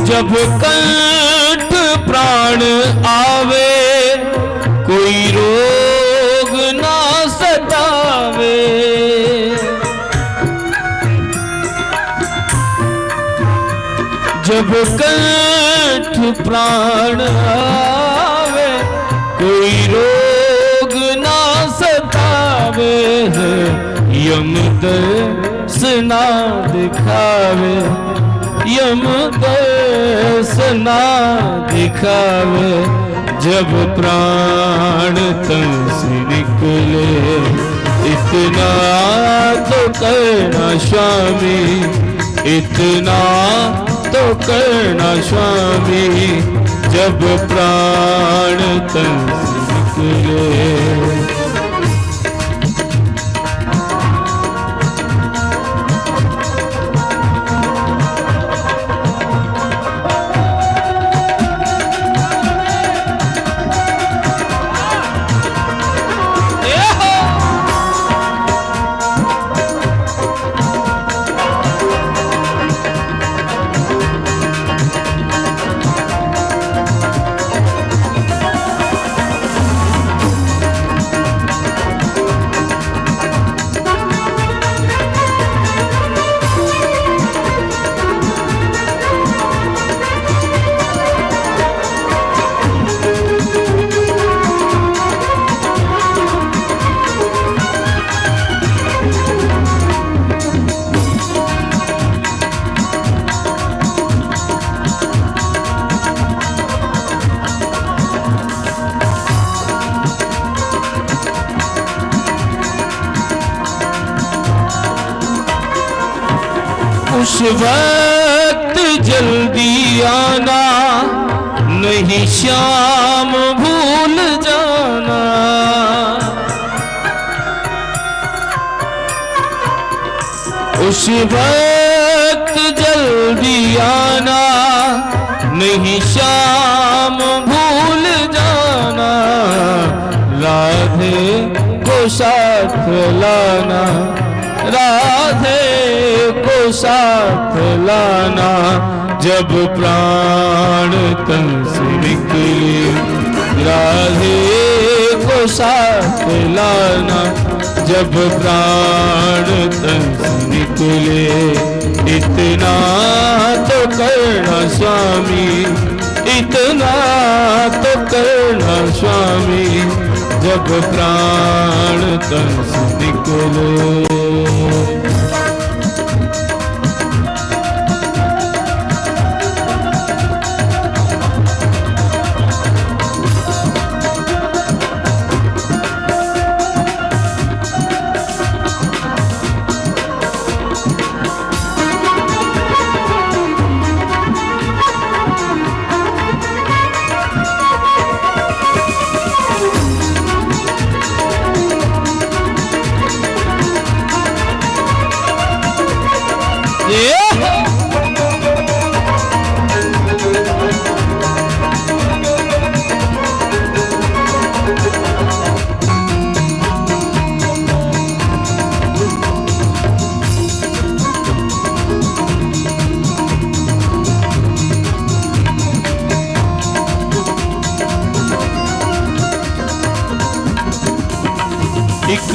S2: जब कंठ प्राण आवे कोई रोग ना सतावे, जब कंठ प्राण आवे कोई रोग ना सतावे, यम दर्श ना दिखावे, यम दर्शना दिखावे। जब प्राण तन से निकले इतना तो करना स्वामी, इतना तो करना स्वामी, जब प्राण तन से निकले। उस वक्त जल्दी आना, नहीं श्याम भूल जाना। उस वक्त जल्दी आना, नहीं श्याम भूल जाना। राधे को साथ लाना, राधे को साथ लाना। जब प्राण तन से निकले राधे को साथ लाना। जब प्राण तन से निकले इतना तो करना स्वामी, इतना तो करना स्वामी। जब प्राण तन से निकले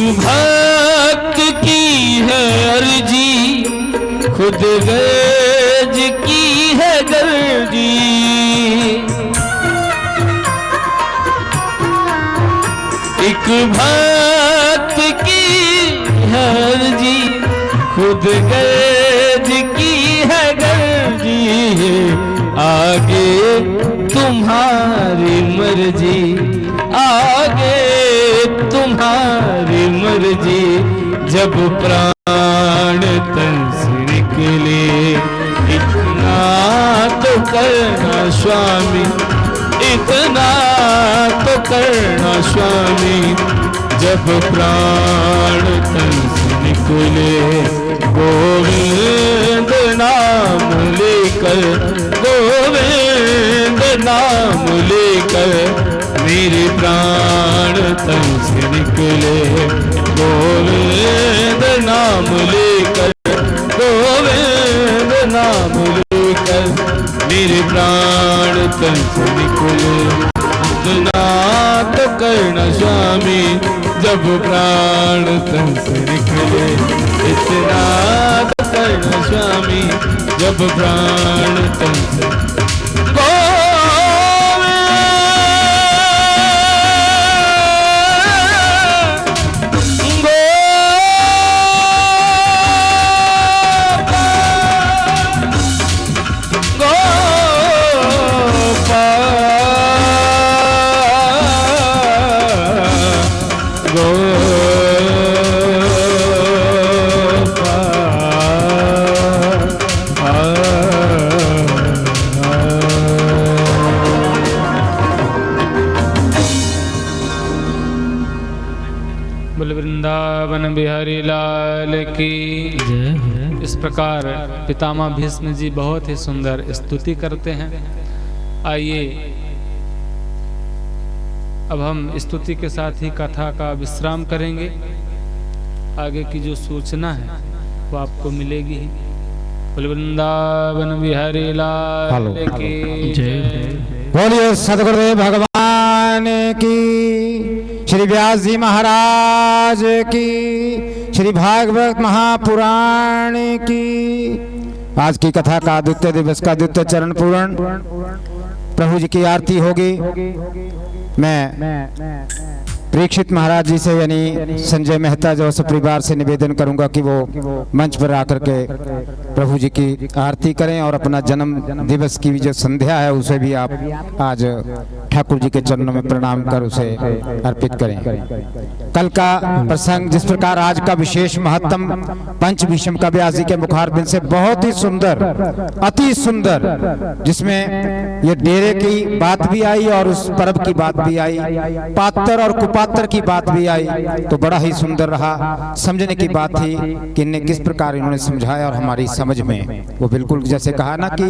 S2: भक्त की है अर्जी, खुद गज की है गर्जी। एक भक्त की है अर्जी, खुद गज की है गर्जी। आगे तुम्हारी मर्जी, आगे तुम्हारी मर्जी। जब प्राण तन से निकले इतना तो करना स्वामी, इतना तो करना स्वामी। जब प्राण तन से निकले गोविंद नाम लेकर, गोविंद नाम लेकर मेरे प्राण तन से निकले। गोविंद नाम लेकर, गोविंद नाम लेकर मेरे प्राण तन से निकले। इतना तो करना स्वामी, जब प्राण तन से निकले। इतना तो करना स्वामी, जब प्राण तन से।
S1: वृंदावन बिहारी लाल की जय। इस प्रकार पितामह भीष्म जी बहुत ही सुंदर स्तुति करते हैं। आइए अब हम स्तुति के साथ ही कथा का विश्राम करेंगे। आगे की जो सूचना है वो आपको मिलेगी ही। वृंदावन बिहारी लाल की जय।
S3: बोलिए सद्गुरुदेव भगवान की, श्री व्यास जी महाराज की, श्री भागवत महापुराण की। आज की कथा का द्वितीय दिवस का द्वितीय चरण पूर्ण, प्रभु जी की आरती होगी। मैं परीक्षित महाराज जी से यानी संजय मेहता जो परिवार से निवेदन करूंगा कि वो मंच पर आकर के प्रभु जी की आरती करें और अपना जन्म दिवस की जो संध्या है उसे भी आप आज ठाकुर जी के चरणों में प्रणाम कर उसे अर्पित करें। कल का प्रसंग जिस प्रकार आज का विशेष महत्तम पंच भीष्म का व्यास जी के मुखारबिंद से बहुत ही सुंदर, अति सुंदर, जिसमें ये डेरे की बात भी आई और उस पर्व की बात भी आई, पात्र और कुपात्र की बात भी आई, तो बड़ा ही सुंदर रहा। समझने की बात थी कि इन्हें किस प्रकार इन्होंने समझाया और हमारी समझ में वो बिल्कुल जैसे कहा ना कि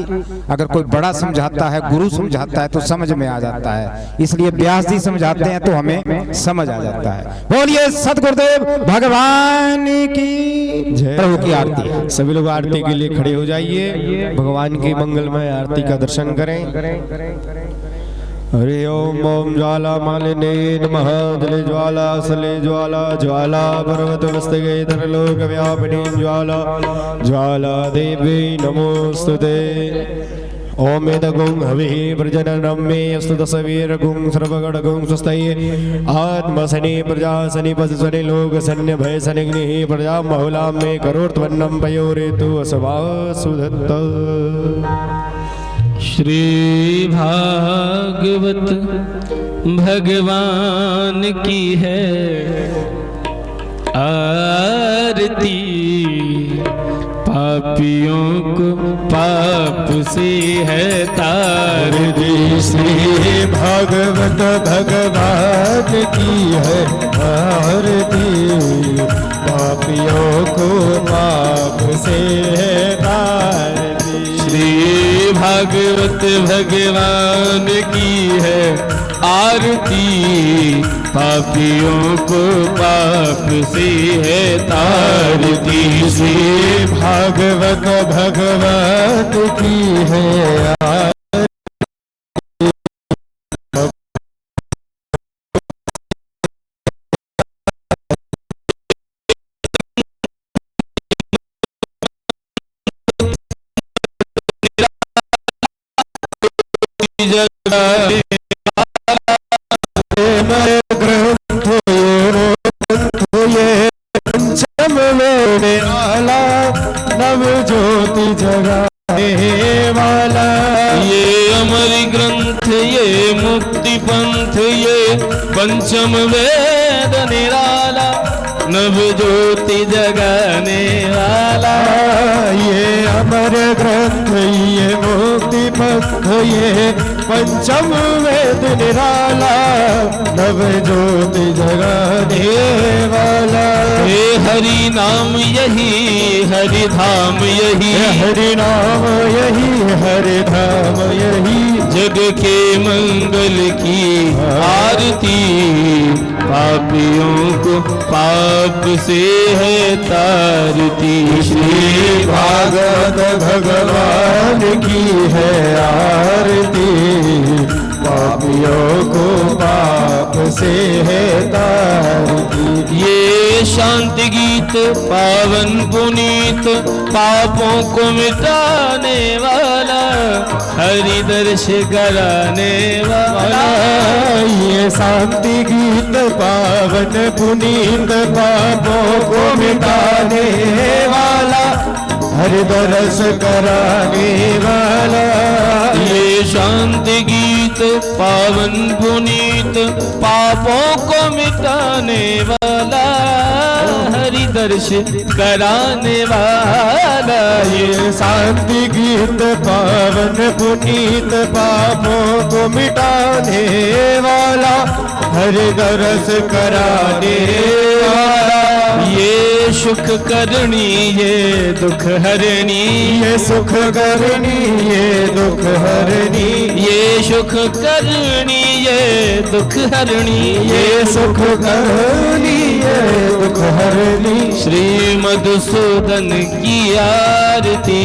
S3: अगर कोई बड़ा समझाता है, गुरु समझाता है तो समझ में आ जाता है, इसलिए व्यास जी समझाते हैं तो हमें समझ आ जाता है। बोलिए सद्गुरुदेव भगवान की जय। प्रभु की आरती।
S4: सभी लोग आरती के लिए खड़े हो जाइए, भगवान की मंगलमय आरती का दर्शन करें। हरि ओम ओम ज्वाला मालिने नमः। जले ज्वाला सले ज्वाला, ज्वाला पर्वत मस्तके तरलोक व्यापिनी ज्वाला, ज्वाला देवी नमोस्तुते। ओम वेदगुं हविः प्रजननं मे अस्तु दशवीरगुं सर्वगणगुं स्वस्तये आत्मसनि प्रजासनि पशुसनि लोकसन्य भयसनिग्निः प्रजा बहुलां मे करोर्त्वन्नं पयोरेतु असवासुधत्त।
S2: श्री भागवत भगवान की है आरती, पापियों को पाप से है तारती।
S4: श्री भागवत भगवान की है आरती, पापियों को पाप से है तारती।
S2: श्री भागवत भगवान की है आरती, पापियों को पाप से है तारती।
S4: श्री भागवत भगवान की है
S2: जगाने
S4: ग्रंथ ये पंचम वेद आला नव ज्योति जगाने वाला।
S2: ये अमर ग्रंथ ये मुक्ति पंथ ये पंचम वेद निराला नव ज्योति जगाने वाला।
S4: ये अमर ग्रंथ ये मुक्ति पंथ ये पंचम वेद निराला नव ज्योति जगाने वाला।
S2: हे हरि नाम यही हरि धाम यही
S4: हरि नाम यही हरि धाम यही
S2: जग के मंगल की आरती पापियों को पाप से है तारती।
S4: श्री भागवत भगवान की है आरती पापियों को पाप से है तारती।
S2: ये शांति गीत पावन पुनीत पापों को मिटाने वाला हरि दर्श कराने वाला।
S4: ये शांति गीत पावन पुनीत पापों को मिटाने वाला हरि दर्श कराने वाला।
S2: ये शांति गीत पावन पुनीत पापों को मिटाने वाला हरि दर्श कराने वाला।
S4: ये शांति गीत पावन पुनीत पापों को मिटाने वाला हरि दर्श कराने वाला।
S2: ये सुख करनी ये दुख हरनी
S4: ये सुख करनी ये दुख हरनी
S2: ये सुख करनी ये दुख हरनी
S4: ये सुख करनी ये दुख हरनी।
S2: श्री मधुसूदन की आरती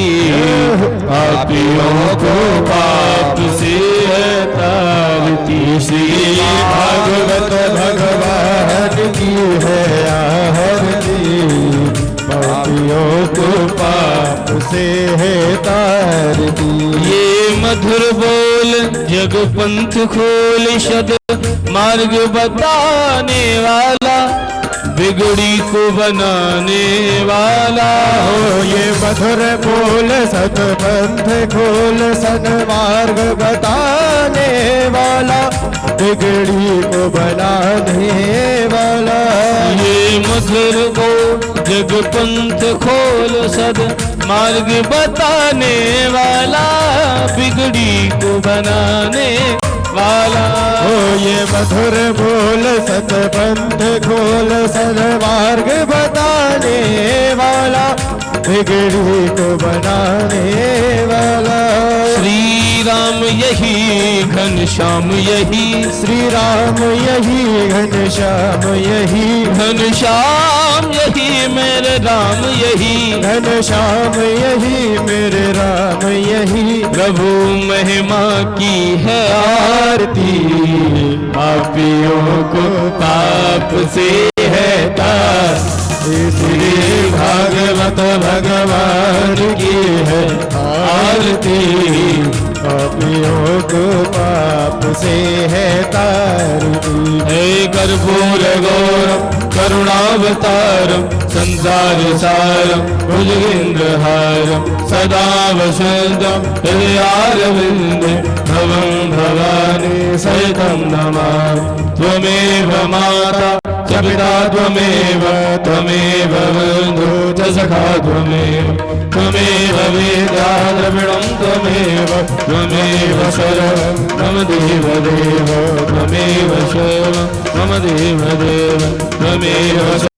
S2: पापियों को पाप से है तारती।
S4: श्री भागवत भगवान की है आरती पापियों को पाप से है तारती।
S2: ये मधुर बोल जग पंथ खोल शद मार्ग बताने वाला बिगड़ी को बनाने वाला।
S4: हो ये मधुर बोल सतपंथ खोल सन्मार्ग बताने वाला बिगड़ी को बनाने वाला।
S2: ये मधुर बोल जग पंथ खोल सद मार्ग बताने वाला बिगड़ी को बनाने वाला।
S4: हो ये मधुर बोल सतपंथ खोल सन्मार्ग बताने वाला बिगड़ी को बनाने वाला।
S2: श्री राम यही घनश्याम यही
S4: श्री राम यही घनश्याम यही
S2: घनश्याम यही मेरे राम यही
S4: घनश्याम यही मेरे राम यही।
S2: प्रभु महिमा की है आरती पापियों को पाप से है तार।
S4: श्री भागवत भगवान की है आरती पापियों को पाप से है तारती।
S2: हे कर्पूर गौरम करुणावतारम संसार सारम भुजगेन्द्रहारम सदा वसंतम हृदयारविंदे भवं भवानी सहितं नमामि। त्वमेव माता च पिता त्वमेव त्वमेव बन्धु च सखा त्वमेव त्वमेव वेदा द्रविणं त्वमेव त्वमेव शरणं मम देवदेव त्वमेव शरणं मम देवदेव त्वमेव